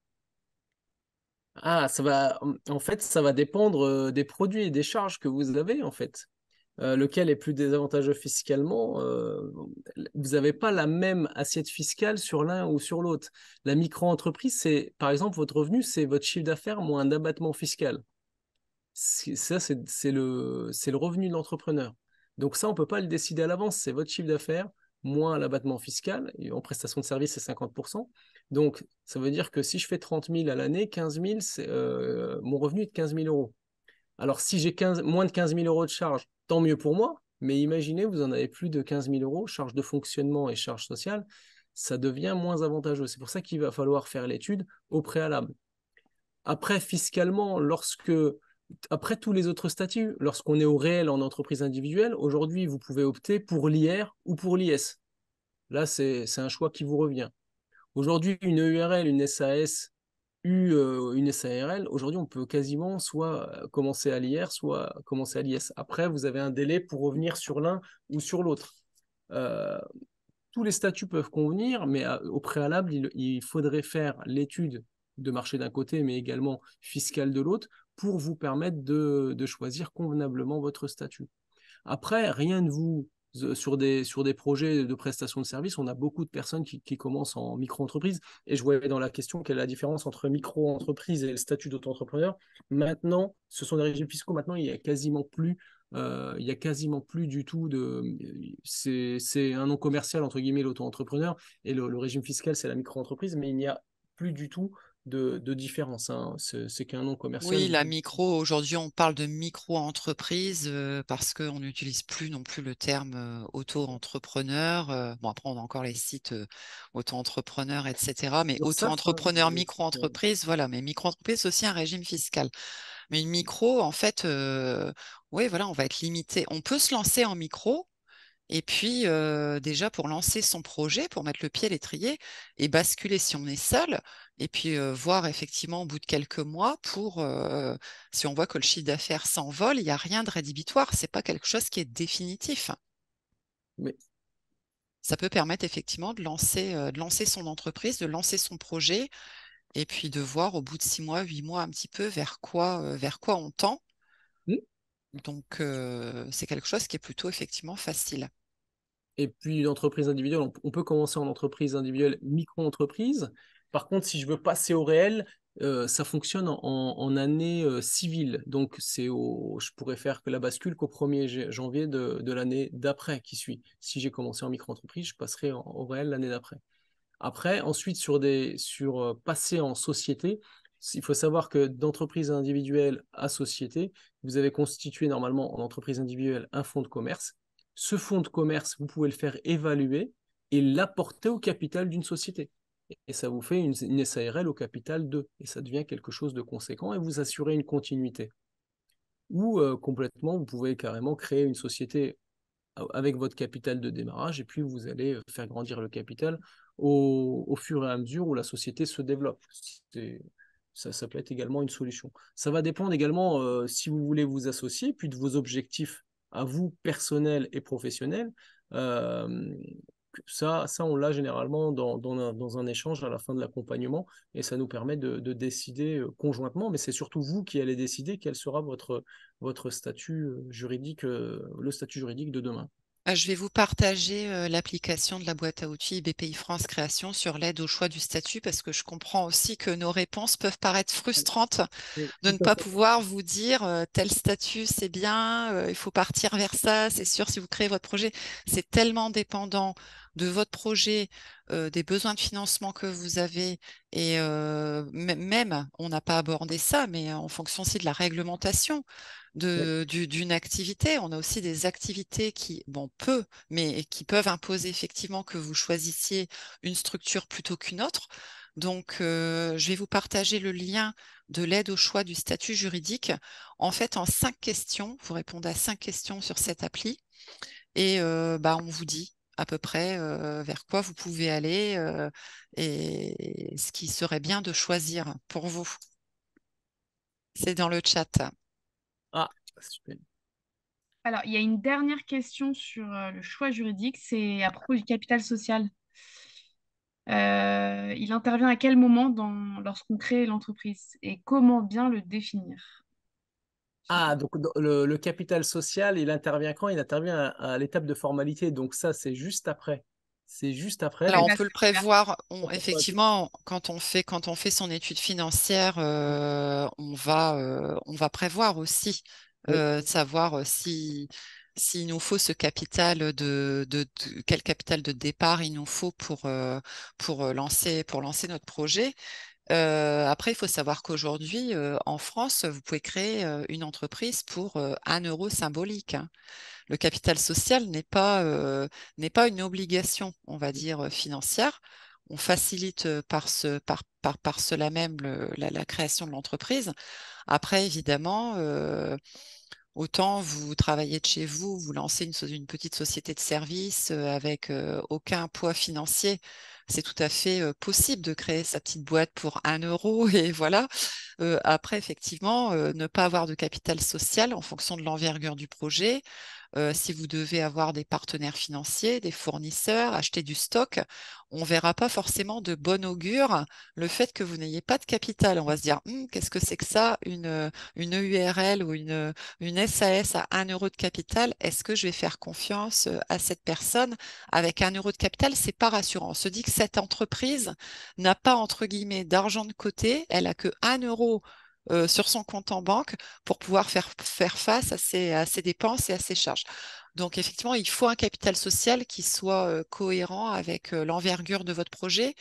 Ah, en fait, ça va dépendre des produits et des charges que vous avez, en fait. Lequel est plus désavantageux fiscalement? Vous n'avez pas la même assiette fiscale sur l'un ou sur l'autre. La micro-entreprise, c'est, par exemple, votre revenu, c'est votre chiffre d'affaires moins un abattement fiscal. Ça, c'est le revenu de l'entrepreneur. Donc ça, on ne peut pas le décider à l'avance. C'est votre chiffre d'affaires moins l'abattement fiscal. Et en prestation de service, c'est 50%. Donc, ça veut dire que si je fais 30 000 à l'année, 15 000, mon revenu est de 15 000 euros. Alors, si j'ai moins de 15 000 euros de charges, tant mieux pour moi. Mais imaginez, vous en avez plus de 15 000 euros, charges de fonctionnement et charges sociales, ça devient moins avantageux. C'est pour ça qu'il va falloir faire l'étude au préalable. Après, fiscalement, après tous les autres statuts, lorsqu'on est au réel en entreprise individuelle, aujourd'hui, vous pouvez opter pour l'IR ou pour l'IS. Là, c'est un choix qui vous revient. Aujourd'hui, une EURL, une SAS, eu une SARL, aujourd'hui, on peut quasiment soit commencer à l'IR, soit commencer à l'IS. Après, vous avez un délai pour revenir sur l'un ou sur l'autre. Euh, Tous les statuts peuvent convenir, mais au préalable, il faudrait faire l'étude de marché d'un côté, mais également fiscale de l'autre, pour vous permettre de choisir convenablement votre statut. Après, rien ne vous... sur des projets de prestation de services, on a beaucoup de personnes qui commencent en micro-entreprise. Et je voyais dans la question quelle est la différence entre micro-entreprise et le statut d'auto-entrepreneur. Maintenant, ce sont des régimes fiscaux. Maintenant, il y a quasiment plus du tout de. C'est un nom commercial, entre guillemets, l'auto-entrepreneur. Et le régime fiscal, c'est la micro-entreprise. Mais il n'y a plus du tout de différence, hein. C'est qu'un nom commercial. Oui, la micro, aujourd'hui, on parle de micro-entreprise parce qu'on n'utilise plus non plus le terme auto-entrepreneur. Bon, après, on a encore les sites auto-entrepreneur, etc. Mais URSSAF, hein, auto-entrepreneur, micro-entreprise, voilà. Mais micro-entreprise, c'est aussi un régime fiscal. Mais une micro, en fait, oui, voilà, on va être limité. On peut se lancer en micro. Et puis, déjà, pour lancer son projet, pour mettre le pied à l'étrier et basculer si on est seul, et puis voir effectivement au bout de quelques mois, si on voit que le chiffre d'affaires s'envole, il n'y a rien de rédhibitoire, c'est pas quelque chose qui est définitif. mais Ça peut permettre effectivement de lancer son entreprise, de lancer son projet, et puis de voir au bout de 6 mois, 8 mois, un petit peu vers quoi on tend. hmm. Donc, c'est quelque chose qui est plutôt effectivement facile. Et puis, l'entreprise individuelle, on peut commencer en entreprise individuelle, micro-entreprise. Par contre, si je veux passer au réel, ça fonctionne en année civile. Donc, je pourrais faire que la bascule qu'au 1er janvier de l'année d'après qui suit. Si j'ai commencé en micro-entreprise, je passerai au réel l'année d'après. Après, ensuite, sur passer en société, il faut savoir que d'entreprise individuelle à société, vous avez constitué normalement en entreprise individuelle un fonds de commerce. Ce fonds de commerce, vous pouvez le faire évaluer et l'apporter au capital d'une société. Et ça vous fait une SARL au capital 2. Et ça devient quelque chose de conséquent et vous assurez une continuité. Ou complètement, vous pouvez carrément créer une société avec votre capital de démarrage et puis vous allez faire grandir le capital au fur et à mesure où la société se développe. Ça peut être également une solution. Ça va dépendre également si vous voulez vous associer, puis de vos objectifs à vous, personnels et professionnels. Euh, on l'a généralement dans un échange à la fin de l'accompagnement et ça nous permet de décider conjointement, mais c'est surtout vous qui allez décider quel sera votre statut juridique, le statut juridique de demain. Je vais vous partager l'application de la boîte à outils BPI France Création sur l'aide au choix du statut parce que je comprends aussi que nos réponses peuvent paraître frustrantes Oui, de tout ne à pas fait. pouvoir vous dire tel statut c'est bien, il faut partir vers ça, c'est sûr si vous créez votre projet. C'est tellement dépendant de votre projet, des besoins de financement que vous avez et même, on n'a pas abordé ça, mais en fonction aussi de la réglementation Oui. d'une activité. On a aussi des activités qui, bon, mais qui peuvent imposer effectivement que vous choisissiez une structure plutôt qu'une autre. Donc, je vais vous partager le lien de l'aide au choix du statut juridique. En fait, en 5 questions, vous répondez à 5 questions sur cette appli et on vous dit à peu près vers quoi vous pouvez aller et ce qui serait bien de choisir pour vous. C'est dans le chat. Ah, super. Alors, il y a une dernière question sur le choix juridique, c'est à propos du capital social. Il intervient à quel moment lorsqu'on crée l'entreprise et comment bien le définir? Ah, donc le capital social, il intervient quand? Il intervient à l'étape de formalité. Donc ça, c'est juste après. C'est juste après. Alors, Ouais, Donc, on bah, peut le c'est super. prévoir. voilà. Effectivement, quand on fait son étude financière, on va prévoir aussi Oui. de savoir s'il nous faut ce capital quel capital de départ il nous faut pour lancer notre projet. Après, il faut savoir qu'aujourd'hui, en France, vous pouvez créer une entreprise pour 1 euro symbolique, hein. Le capital social n'est pas une obligation, on va dire, financière. On facilite par cela même la création de l'entreprise. Après, évidemment, autant vous travaillez de chez vous, vous lancez une petite société de service avec aucun poids financier. c'est tout à fait possible de créer sa petite boîte pour 1 euro et voilà. Après, effectivement, ne pas avoir de capital social en fonction de l'envergure du projet. Si vous devez avoir des partenaires financiers, des fournisseurs, acheter du stock, on ne verra pas forcément de bon augure le fait que vous n'ayez pas de capital. On va se dire, qu'est-ce que c'est que ça, une EURL ou une SAS à 1 euro de capital? Est-ce que je vais faire confiance à cette personne avec 1 euro de capital? C'est pas rassurant. On se dit que cette entreprise n'a pas, entre guillemets, d'argent de côté, elle a que 1 euro sur son compte en banque pour pouvoir faire face à ses dépenses et à ses charges. Donc, effectivement, il faut un capital social qui soit cohérent avec l'envergure de votre projet.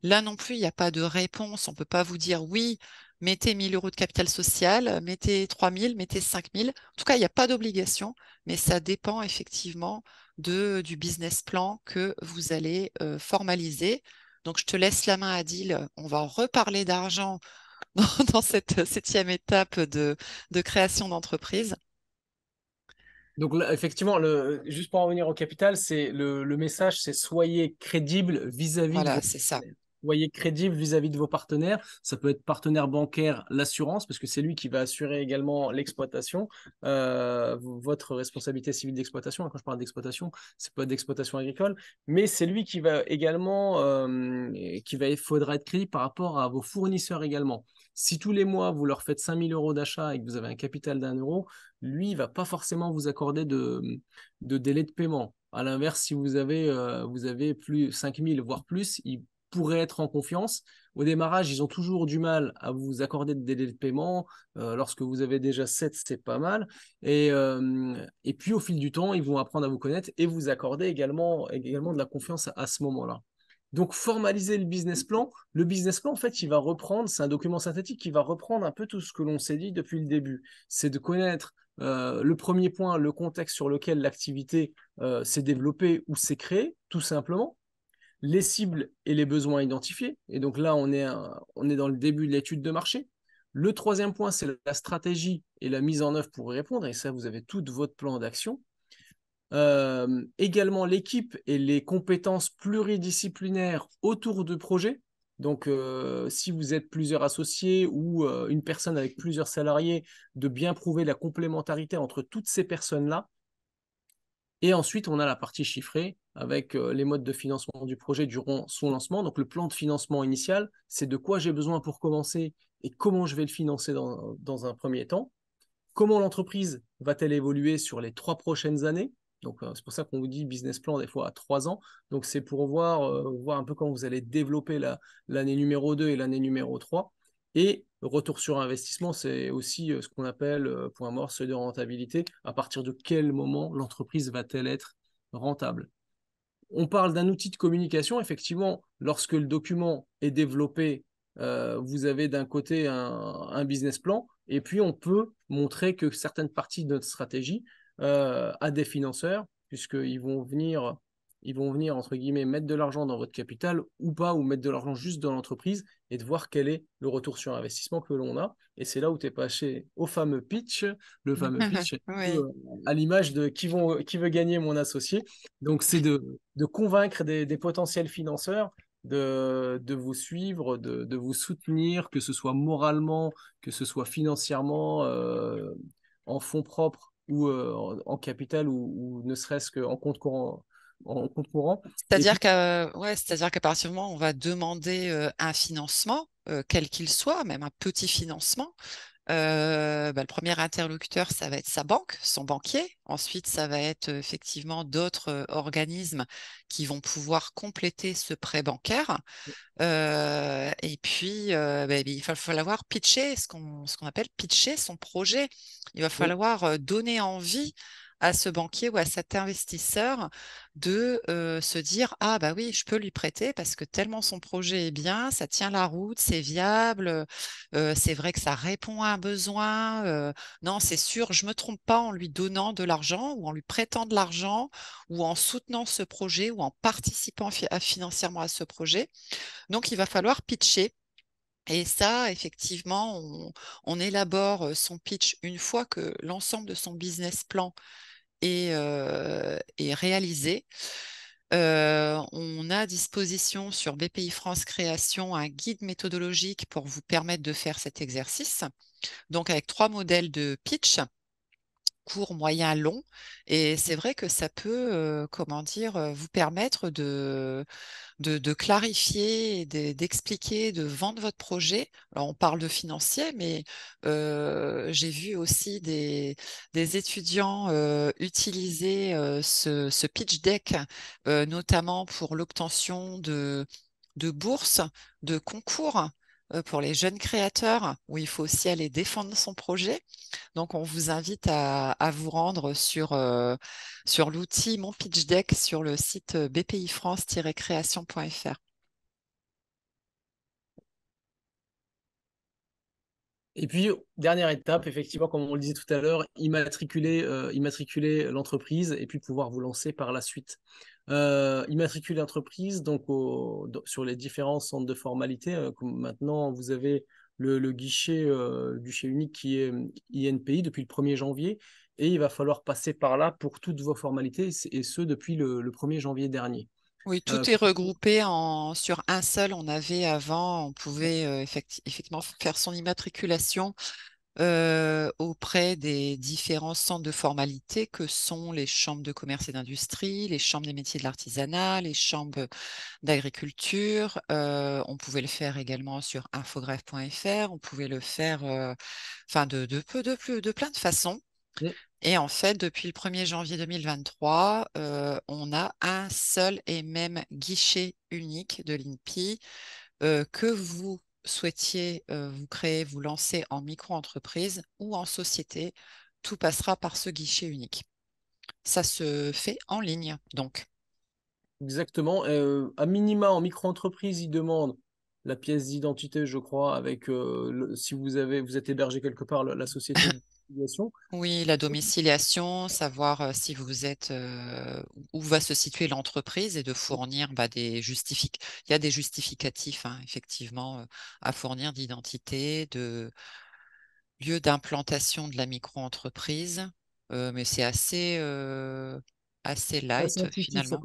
Là non plus, il n'y a pas de réponse. On ne peut pas vous dire oui, mettez 1 000 euros de capital social, mettez 3 000, mettez 5 000. En tout cas, il n'y a pas d'obligation, mais ça dépend effectivement du business plan que vous allez formaliser. Donc, je te laisse la main, Adil. On va reparler d'argent dans cette 7e étape de création d'entreprise. Donc là, effectivement, juste pour en revenir au capital, c'est le message, c'est soyez crédible vis-à-vis de Voilà, vos c'est ça. partenaires. Soyez crédible vis-à-vis de vos partenaires. Ça peut être partenaire bancaire, l'assurance, parce que c'est lui qui va assurer également l'exploitation, votre responsabilité civile d'exploitation. Quand je parle d'exploitation, c'est pas d'exploitation agricole, mais c'est lui qui va également, il faudra être crédible par rapport à vos fournisseurs également. Si tous les mois, vous leur faites 5 000 euros d'achat et que vous avez un capital d'1 euro, lui, il va pas forcément vous accorder de délai de paiement. À l'inverse, si vous avez plus 5 000, voire plus, il pourrait être en confiance. Au démarrage, ils ont toujours du mal à vous accorder de délai de paiement. Lorsque vous avez déjà 7, c'est pas mal. Et puis, au fil du temps, ils vont apprendre à vous connaître et vous accorder également de la confiance à ce moment-là. Donc, formaliser le business plan. Le business plan, en fait, il va reprendre, c'est un document synthétique qui va reprendre un peu tout ce que l'on s'est dit depuis le début. C'est de connaître le premier point, le contexte sur lequel l'activité s'est développée ou s'est créée, tout simplement. Les cibles et les besoins identifiés. Et donc là, on est dans le début de l'étude de marché. Le troisième point, c'est la stratégie et la mise en œuvre pour y répondre. Et ça, vous avez tout votre plan d'action. Également l'équipe et les compétences pluridisciplinaires autour du projet. Donc, si vous êtes plusieurs associés ou une personne avec plusieurs salariés, de bien prouver la complémentarité entre toutes ces personnes-là. Et ensuite, on a la partie chiffrée avec les modes de financement du projet durant son lancement. Donc, le plan de financement initial, c'est de quoi j'ai besoin pour commencer et comment je vais le financer dans un premier temps. Comment l'entreprise va-t-elle évoluer sur les 3 prochaines années? Donc, c'est pour ça qu'on vous dit business plan des fois à 3 ans. Donc, c'est pour voir un peu comment vous allez développer l'année numéro 2 et l'année numéro 3. Et retour sur investissement, c'est aussi ce qu'on appelle point mort, seuil de rentabilité. À partir de quel moment l'entreprise va-t-elle être rentable? On parle d'un outil de communication. Effectivement, lorsque le document est développé, vous avez d'un côté un business plan, et puis on peut montrer que certaines parties de notre stratégie à des financeurs, puisqu'ils vont venir, entre guillemets, mettre de l'argent dans votre capital ou pas, ou mettre de l'argent juste dans l'entreprise et de voir quel est le retour sur investissement que l'on a. Et c'est là où tu es passé au fameux pitch. Le fameux pitch, Oui. à l'image de qui veut gagner mon associé. Donc, c'est de convaincre des potentiels financeurs de vous suivre, de vous soutenir, que ce soit moralement, que ce soit financièrement, en fonds propres ou en capital ou ne serait-ce qu'en compte courant. En compte courant. Et puis, C'est-à-dire qu'à partir du moment où on va demander un financement, quel qu'il soit, même un petit financement, le premier interlocuteur, ça va être sa banque, son banquier. Ensuite, ça va être effectivement d'autres organismes qui vont pouvoir compléter ce prêt bancaire. Et puis, il va falloir pitcher ce qu'on appelle pitcher son projet. Il va oui. falloir donner envie à ce banquier ou à cet investisseur de se dire, ah bah oui, je peux lui prêter parce que tellement son projet est bien, ça tient la route, c'est viable, c'est vrai que ça répond à un besoin. Non, c'est sûr, je me trompe pas en lui donnant de l'argent ou en lui prêtant de l'argent ou en soutenant ce projet ou en participant financièrement à ce projet. Donc, il va falloir pitcher. Et ça, effectivement, on élabore son pitch une fois que l'ensemble de son business plan est réalisé. On a à disposition sur BPI France Création un guide méthodologique pour vous permettre de faire cet exercice. Donc avec 3 modèles de pitch, court, moyen, long. Et c'est vrai que ça peut, comment dire, vous permettre de clarifier, d'expliquer, de vendre votre projet. Alors, on parle de financier, mais j'ai vu aussi des étudiants utiliser ce pitch deck, notamment pour l'obtention de bourses, de concours pour les jeunes créateurs, où il faut aussi aller défendre son projet. Donc, on vous invite à vous rendre sur l'outil Mon Pitch Deck sur le site bpifrance-création.fr. Et puis, dernière étape, effectivement, comme on le disait tout à l'heure, immatriculer l'entreprise et puis pouvoir vous lancer par la suite. Immatriculer l'entreprise, donc sur les différents centres de formalité. Comme maintenant, vous avez le guichet unique qui est INPI depuis le 1er janvier. Et il va falloir passer par là pour toutes vos formalités, et ce depuis le 1er janvier dernier. Oui, Euh, tout est regroupé sur un seul. On avait avant, on pouvait effectivement faire son immatriculation auprès des différents centres de formalité que sont les chambres de commerce et d'industrie, les chambres des métiers de l'artisanat, les chambres d'agriculture. On pouvait le faire également sur infogreffe.fr. On pouvait le faire enfin de plein de façons. Et en fait, depuis le 1er janvier 2023, on a un seul et même guichet unique de l'INPI que vous souhaitiez vous créer, vous lancer en micro-entreprise ou en société. Tout passera par ce guichet unique. Ça se fait en ligne, donc. Exactement. À minima, en micro-entreprise, ils demandent la pièce d'identité, je crois, avec si vous êtes hébergé quelque part, la société de filiation. Oui, la domiciliation, savoir si vous êtes où va se situer l'entreprise et de fournir il y a des justificatifs hein, effectivement à fournir d'identité, de lieu d'implantation de la micro-entreprise, mais c'est assez Assez light intuitif, finalement.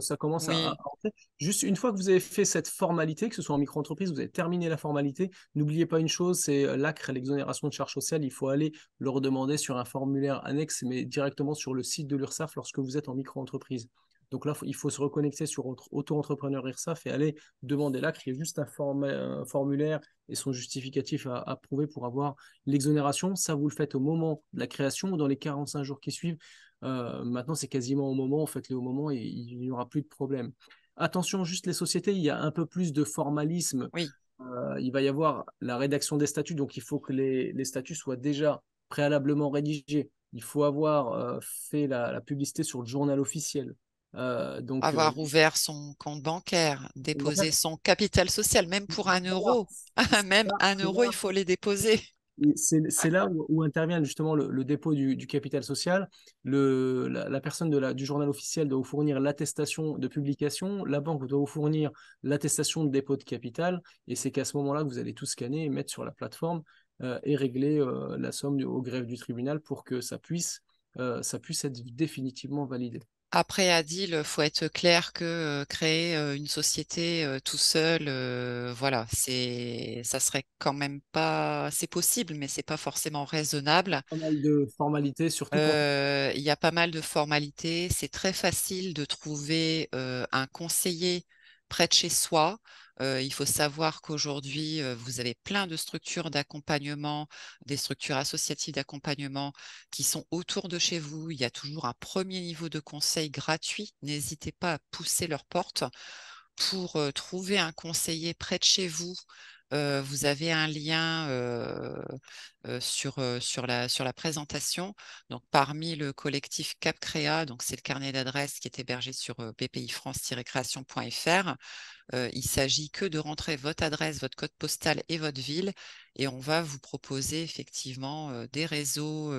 ça commence à Oui, rentrer. Juste une fois que vous avez fait cette formalité, que ce soit en micro-entreprise, vous avez terminé la formalité, n'oubliez pas une chose, c'est l'ACRE, l'exonération de charges sociales. Il faut aller le redemander sur un formulaire annexe, mais directement sur le site de l'URSSAF lorsque vous êtes en micro-entreprise. Donc là, il faut se reconnecter sur auto-entrepreneur URSSAF et aller demander l'ACRE. Il y a juste un formulaire et son justificatif à prouver pour avoir l'exonération. Ça, vous le faites au moment de la création ou dans les 45 jours qui suivent. Maintenant, c'est quasiment au moment, faites-le au moment et il n'y aura plus de problème. Attention, juste les sociétés, il y a un peu plus de formalisme. oui. Il va y avoir la rédaction des statuts, donc il faut que les statuts soient déjà préalablement rédigés. Il faut avoir fait la publicité sur le journal officiel. Donc, Avoir ouvert son compte bancaire, déposer son capital social, même pour un voilà. euro. Même un C'est euro, il là faut les déposer. et c'est là où intervient justement le dépôt du capital social. La personne du journal officiel doit vous fournir l'attestation de publication, la banque doit vous fournir l'attestation de dépôt de capital, et c'est qu'à ce moment-là que vous allez tout scanner et mettre sur la plateforme et régler la somme au greffe du tribunal pour que ça puisse être définitivement validé. Après, Adil, il faut être clair que créer une société tout seul, voilà, ça serait quand même pas, c'est possible, mais c'est pas forcément raisonnable. Pas mal de formalités, surtout quand Il y a pas mal de formalités. C'est très facile de trouver un conseiller près de chez soi. Il faut savoir qu'aujourd'hui, vous avez plein de structures d'accompagnement, des structures associatives d'accompagnement qui sont autour de chez vous. Il y a toujours un premier niveau de conseil gratuit. N'hésitez pas à pousser leurs portes pour trouver un conseiller près de chez vous. Vous avez un lien sur la présentation. Donc, parmi le collectif CapCréa, donc c'est le carnet d'adresses qui est hébergé sur bpifrance-création.fr. Il s'agit que de rentrer votre adresse, votre code postal et votre ville, et on va vous proposer effectivement des réseaux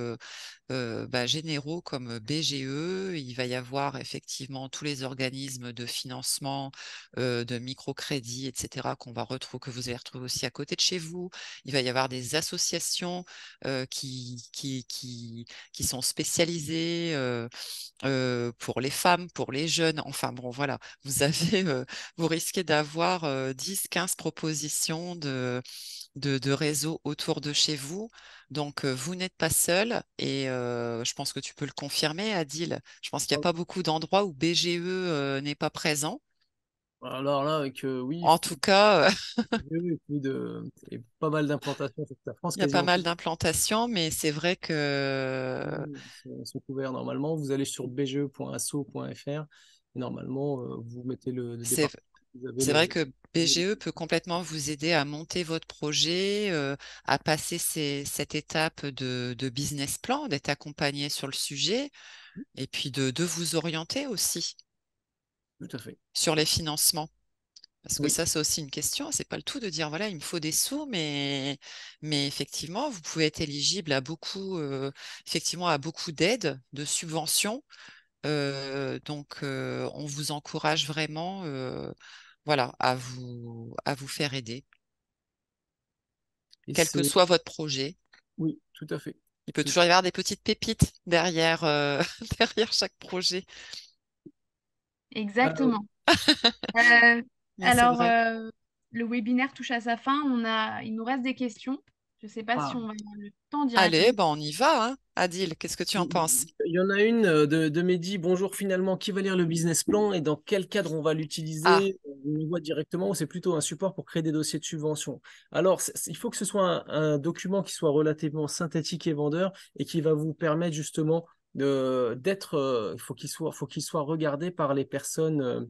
généraux comme BGE. Il va y avoir effectivement tous les organismes de financement, de microcrédit, etc., qu'on va retrouver, que vous allez retrouver aussi à côté de chez vous. Il va y avoir des associations formations qui sont spécialisées pour les femmes, pour les jeunes. Enfin bon, voilà, vous risquez d'avoir 10-15 propositions de réseaux autour de chez vous. Donc, vous n'êtes pas seul et je pense que tu peux le confirmer, Adil. Je pense qu'il n'y a pas beaucoup d'endroits où BGE n'est pas présent. Alors là, avec oui, En tout cas, oui, oui, et pas mal d'implantations sur toute la France, il y a pas quasiment mal d'implantations, mais c'est vrai que sont couverts normalement. Vous allez sur bge.asso.fr et normalement, vous mettez le c'est département. Vous avez c'est vrai que BGE peut complètement vous aider à monter votre projet, à passer cette étape de business plan, d'être accompagné sur le sujet et puis de vous orienter aussi Tout à fait. sur les financements. Parce que Oui, ça, c'est aussi une question. C'est pas le tout de dire, voilà, il me faut des sous, mais effectivement, vous pouvez être éligible à beaucoup, effectivement, à beaucoup d'aides, de subventions. Donc, on vous encourage vraiment, voilà, à vous faire aider, et quel que c'est soit votre projet. oui, tout à fait. Il peut toujours y avoir des petites pépites derrière, derrière chaque projet. Euh, Exactement. Euh, Mais c'est alors, vrai. le webinaire touche à sa fin. Il nous reste des questions. Je ne sais pas si ah, on va avoir le temps d'y Allez, répondre. ben on y va, hein. Adil, qu'est-ce que tu en penses? il y en a une de Mehdi. Bonjour, finalement, qui va lire le business plan et dans quel cadre on va Ah, l'utiliser? On le voit directement ou c'est plutôt un support pour créer des dossiers de subvention? Alors, il faut que ce soit un document qui soit relativement synthétique et vendeur et qui va vous permettre justement d'être, faut qu'il soit regardé par les personnes,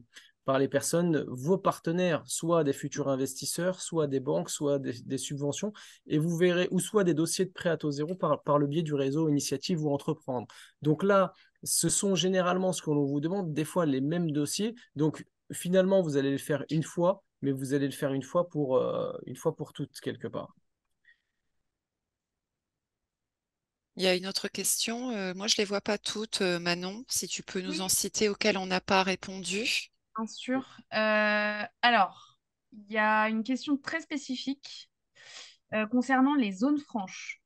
vos partenaires, soit des futurs investisseurs, soit des banques, soit des subventions, et vous verrez, ou soit des dossiers de prêt à taux zéro par le biais du réseau Initiative ou Entreprendre. Donc là, ce sont généralement ce qu'on vous demande, des fois les mêmes dossiers. Donc finalement, vous allez le faire une fois, mais vous allez le faire une fois pour toutes, quelque part. il y a une autre question. Moi, je les vois pas toutes, Manon. Si tu peux nous en Oui, citer auxquelles on n'a pas répondu. bien sûr. Alors, il y a une question très spécifique concernant les zones franches.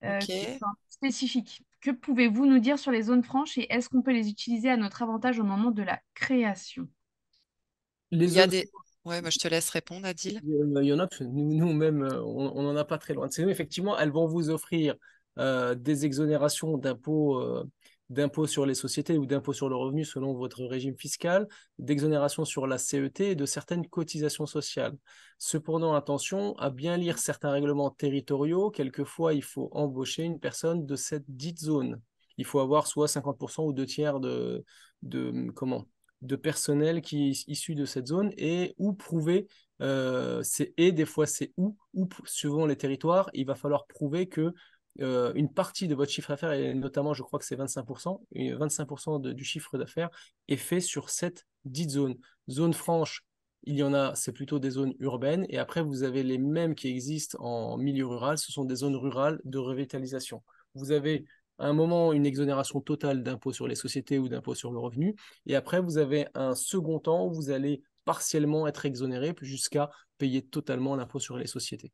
Ok. Enfin, spécifiques. Que pouvez-vous nous dire sur les zones franches et est-ce qu'on peut les utiliser à notre avantage au moment de la création? Les Il y a zones, des. Ouais, moi, je te laisse répondre, Adil. il y en a, nous-mêmes, on n'en a pas très loin de chez nous. Effectivement, elles vont vous offrir des exonérations d'impôts sur les sociétés ou d'impôts sur le revenu selon votre régime fiscal, d'exonérations sur la CET et de certaines cotisations sociales. Cependant, attention à bien lire certains règlements territoriaux. Quelquefois, il faut embaucher une personne de cette dite zone. Il faut avoir soit 50% ou deux tiers comment, de personnel qui est issu de cette zone et ou prouver des fois c'est suivant les territoires, il va falloir prouver que une partie de votre chiffre d'affaires, et notamment je crois que c'est 25%, et 25% du chiffre d'affaires est fait sur cette dite zone. Zone franche, il y en a, c'est plutôt des zones urbaines, et après vous avez les mêmes qui existent en milieu rural, ce sont des zones rurales de revitalisation. Vous avez à un moment une exonération totale d'impôt sur les sociétés ou d'impôt sur le revenu, et après vous avez un second temps où vous allez partiellement être exonéré jusqu'à payer totalement l'impôt sur les sociétés.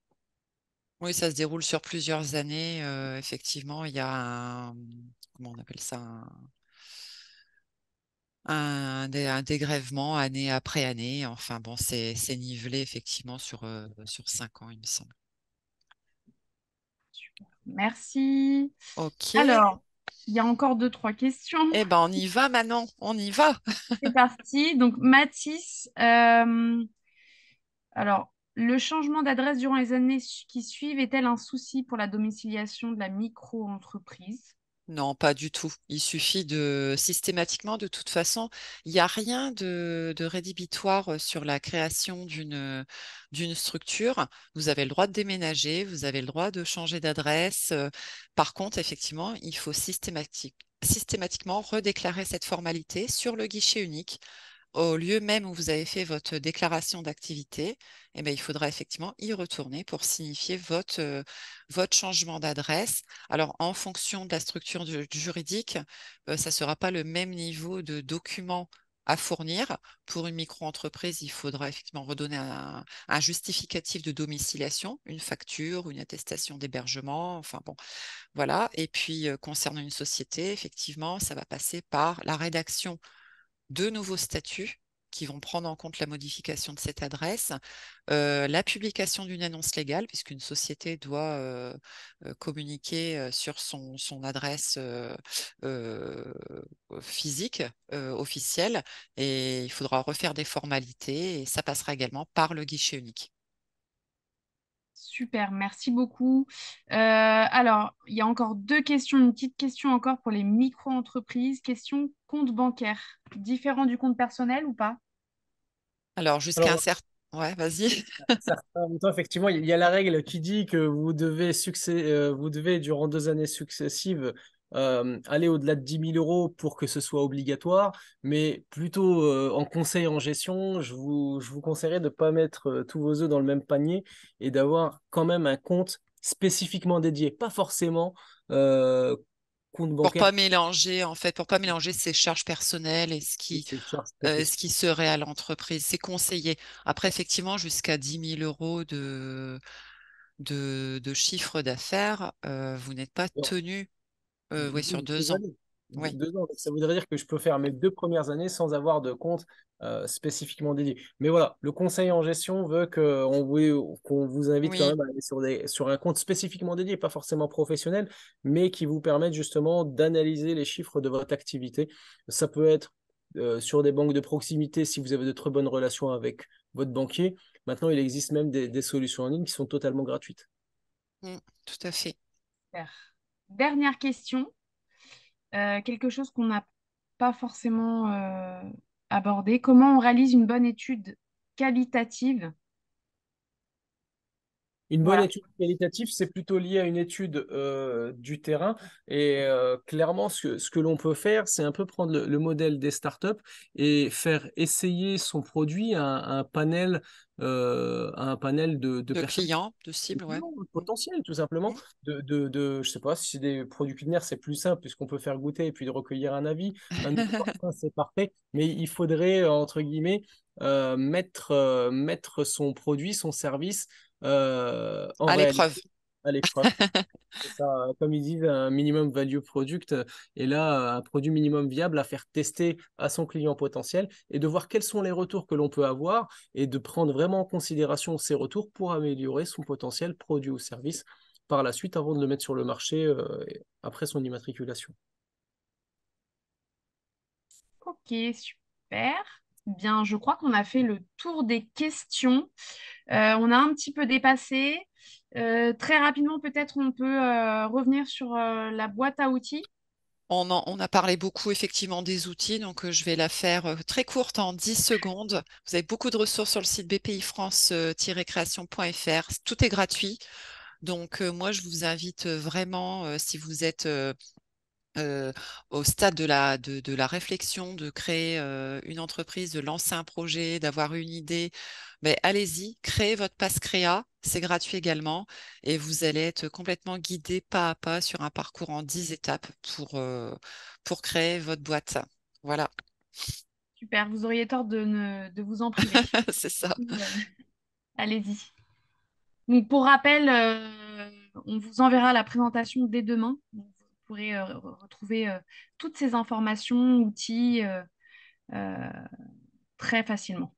Oui, ça se déroule sur plusieurs années. Effectivement, il y a un. Comment on appelle ça? Un dégrèvement année après année. Enfin bon, c'est nivelé effectivement sur 5 ans, il me semble. Merci. Ok. Alors, il y a encore deux, trois questions. Eh ben, on y va maintenant. On y va. C'est parti. Donc, Mathis, alors, le changement d'adresse durant les années qui suivent est-elle un souci pour la domiciliation de la micro-entreprise? Non, pas du tout. Il suffit de systématiquement, de toute façon, il n'y a rien de rédhibitoire sur la création d'une structure. Vous avez le droit de déménager, vous avez le droit de changer d'adresse. Par contre, effectivement, il faut systématiquement redéclarer cette formalité sur le guichet unique au lieu même où vous avez fait votre déclaration d'activité, eh bien, il faudra effectivement y retourner pour signifier votre changement d'adresse. Alors, en fonction de la structure juridique, ça ne sera pas le même niveau de documents à fournir. Pour une micro-entreprise, il faudra effectivement redonner un justificatif de domiciliation, une facture, une attestation d'hébergement, enfin bon, voilà. Et puis, concernant une société, effectivement, ça va passer par la rédaction de nouveaux statuts qui vont prendre en compte la modification de cette adresse, la publication d'une annonce légale, puisqu'une société doit communiquer sur son adresse euh, physique, officielle, et il faudra refaire des formalités, et ça passera également par le guichet unique. Super, merci beaucoup. Alors, il y a encore deux questions. Une petite question encore pour les micro-entreprises. Question compte bancaire. Différent du compte personnel ou pas? Alors, jusqu'à un Alors, certain... Ouais, vas-y. en même temps, effectivement, il y a la règle qui dit que vous devez durant 2 années successives, aller au-delà de 10 000 € pour que ce soit obligatoire. Mais plutôt, en conseil en gestion, je vous conseillerais de ne pas mettre tous vos œufs dans le même panier et d'avoir quand même un compte spécifiquement dédié. Pas forcément compte Pour bancaire pas mélanger, en fait, pour pas mélanger ses charges personnelles et et ses charges ce professionnelles. qui serait à l'entreprise. C'est conseillé. Après, effectivement, jusqu'à 10 000 € de chiffre d'affaires, vous n'êtes pas tenu ouais, sur 2 ans. 2 années. Oui, 2 ans. Ça voudrait dire que je peux faire mes 2 premières années sans avoir de compte spécifiquement dédié. Mais voilà, le conseil en gestion veut qu'on vous invite quand oui. même à aller sur un compte spécifiquement dédié, pas forcément professionnel, mais qui vous permette justement d'analyser les chiffres de votre activité. Ça peut être sur des banques de proximité si vous avez de très bonnes relations avec votre banquier. Maintenant, il existe même des solutions en ligne qui sont totalement gratuites. Mm, tout à fait. Super. Dernière question. Quelque chose qu'on n'a pas forcément abordé. Comment on réalise une bonne étude qualitative? Une bonne Voilà. étude qualitative, c'est plutôt lié à une étude du terrain. Et clairement, ce que l'on peut faire, c'est un peu prendre le modèle des startups et faire essayer son produit à un panel de De personnes clients, de cibles, ouais. Mm, potentielles, tout simplement. mm. Je sais pas si c'est des produits culinaires, c'est plus simple puisqu'on peut faire goûter et puis de recueillir un avis. Un nouveau parfum, c'est parfait. Mais il faudrait, entre guillemets, mettre son produit, son service en À réalité l'épreuve. à l'épreuve. C'est ça, comme ils disent, un minimum value product, et là, un produit minimum viable à faire tester à son client potentiel et de voir quels sont les retours que l'on peut avoir et de prendre vraiment en considération ces retours pour améliorer son potentiel produit ou service par la suite avant de le mettre sur le marché après son immatriculation. Ok, super. Bien, je crois qu'on a fait le tour des questions. On a un petit peu dépassé. Très rapidement, peut-être on peut revenir sur la boîte à outils. On a parlé beaucoup effectivement des outils, donc je vais la faire très courte en 10 secondes. Vous avez beaucoup de ressources sur le site bpifrance-création.fr. Tout est gratuit. Donc moi, je vous invite vraiment, si vous êtes euh, au stade de la réflexion, de créer une entreprise, de lancer un projet, d'avoir une idée, ben, allez-y, créez votre passe créa, c'est gratuit également, et vous allez être complètement guidé pas à pas sur un parcours en 10 étapes pour créer votre boîte. Voilà, Super, vous auriez tort de vous en priver. c'est ça. Allez-y. Donc, pour rappel, on vous enverra la présentation dès demain. Donc, vous pourrez retrouver toutes ces informations, outils euh, très facilement.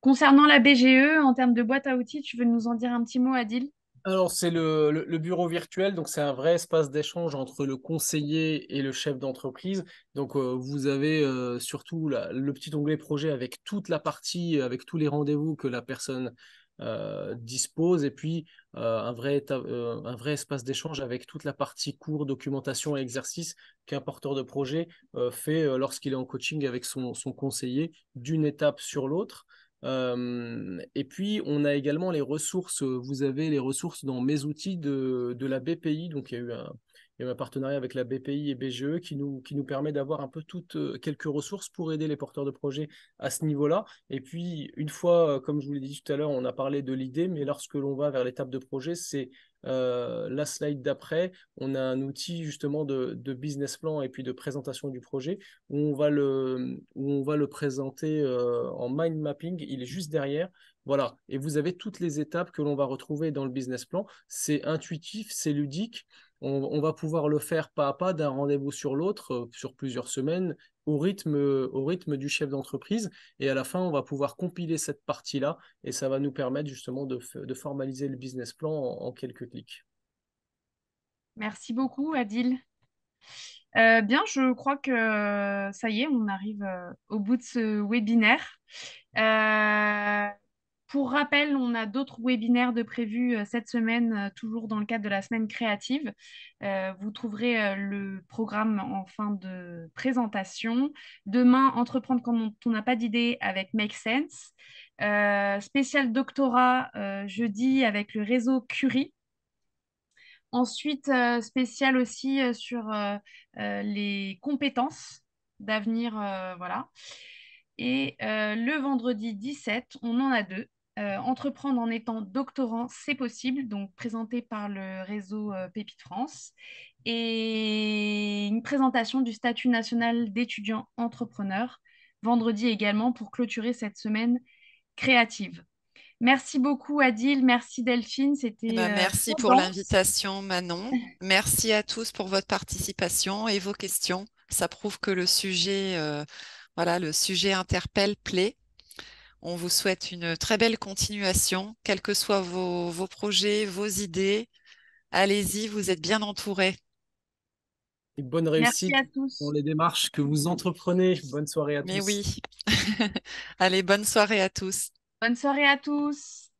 Concernant la BGE, en termes de boîte à outils, tu veux nous en dire un petit mot, Adil? Alors, c'est le bureau virtuel, donc c'est un vrai espace d'échange entre le conseiller et le chef d'entreprise. Donc, vous avez surtout le petit onglet projet avec toute la partie, avec tous les rendez-vous que la personne dispose, et puis un vrai espace d'échange avec toute la partie cours, documentation et exercice qu'un porteur de projet fait lorsqu'il est en coaching avec son conseiller d'une étape sur l'autre. Et puis, on a également les ressources. Vous avez les ressources dans mes outils de la BPI. Donc, il y y a un partenariat avec la BPI et BGE qui nous permet d'avoir un peu quelques ressources pour aider les porteurs de projets à ce niveau-là. Et puis, une fois, comme je vous l'ai dit tout à l'heure, on a parlé de l'idée, mais lorsque l'on va vers l'étape de projet, c'est la slide d'après, on a un outil justement de business plan et puis de présentation du projet où où on va le présenter en mind mapping. Il est juste derrière. Voilà. Et vous avez toutes les étapes que l'on va retrouver dans le business plan. C'est intuitif, c'est ludique. On va pouvoir le faire pas à pas d'un rendez-vous sur l'autre, sur plusieurs semaines, au rythme du chef d'entreprise. Et à la fin, on va pouvoir compiler cette partie-là et ça va nous permettre justement de formaliser le business plan en quelques clics. Merci beaucoup, Adil. Bien, je crois que ça y est, on arrive au bout de ce webinaire. Euh, pour rappel, on a d'autres webinaires de prévus cette semaine, toujours dans le cadre de la semaine créative. Vous trouverez le programme en fin de présentation. Demain, entreprendre quand on n'a pas d'idée avec Make Sense. Spécial doctorat jeudi avec le réseau Curie. Ensuite, spécial aussi sur les compétences d'avenir, voilà. Et le vendredi 17, on en a deux. Entreprendre en étant doctorant, c'est possible, donc présenté par le réseau Pépite France. Et une présentation du statut national d'étudiant entrepreneur, vendredi également, pour clôturer cette semaine créative. Merci beaucoup, Adil. Merci, Delphine. Eh C'était ben, merci très pour dense. l'invitation, Manon. Merci à tous pour votre participation et vos questions. Ça prouve que le sujet, voilà, le sujet interpelle, plaît. On vous souhaite une très belle continuation, quels que soient vos projets, vos idées. Allez-y, vous êtes bien entourés. Et bonne Merci réussite à dans tous. les démarches que vous entreprenez. Bonne soirée à Mais tous. oui. Allez, bonne soirée à tous. Bonne soirée à tous.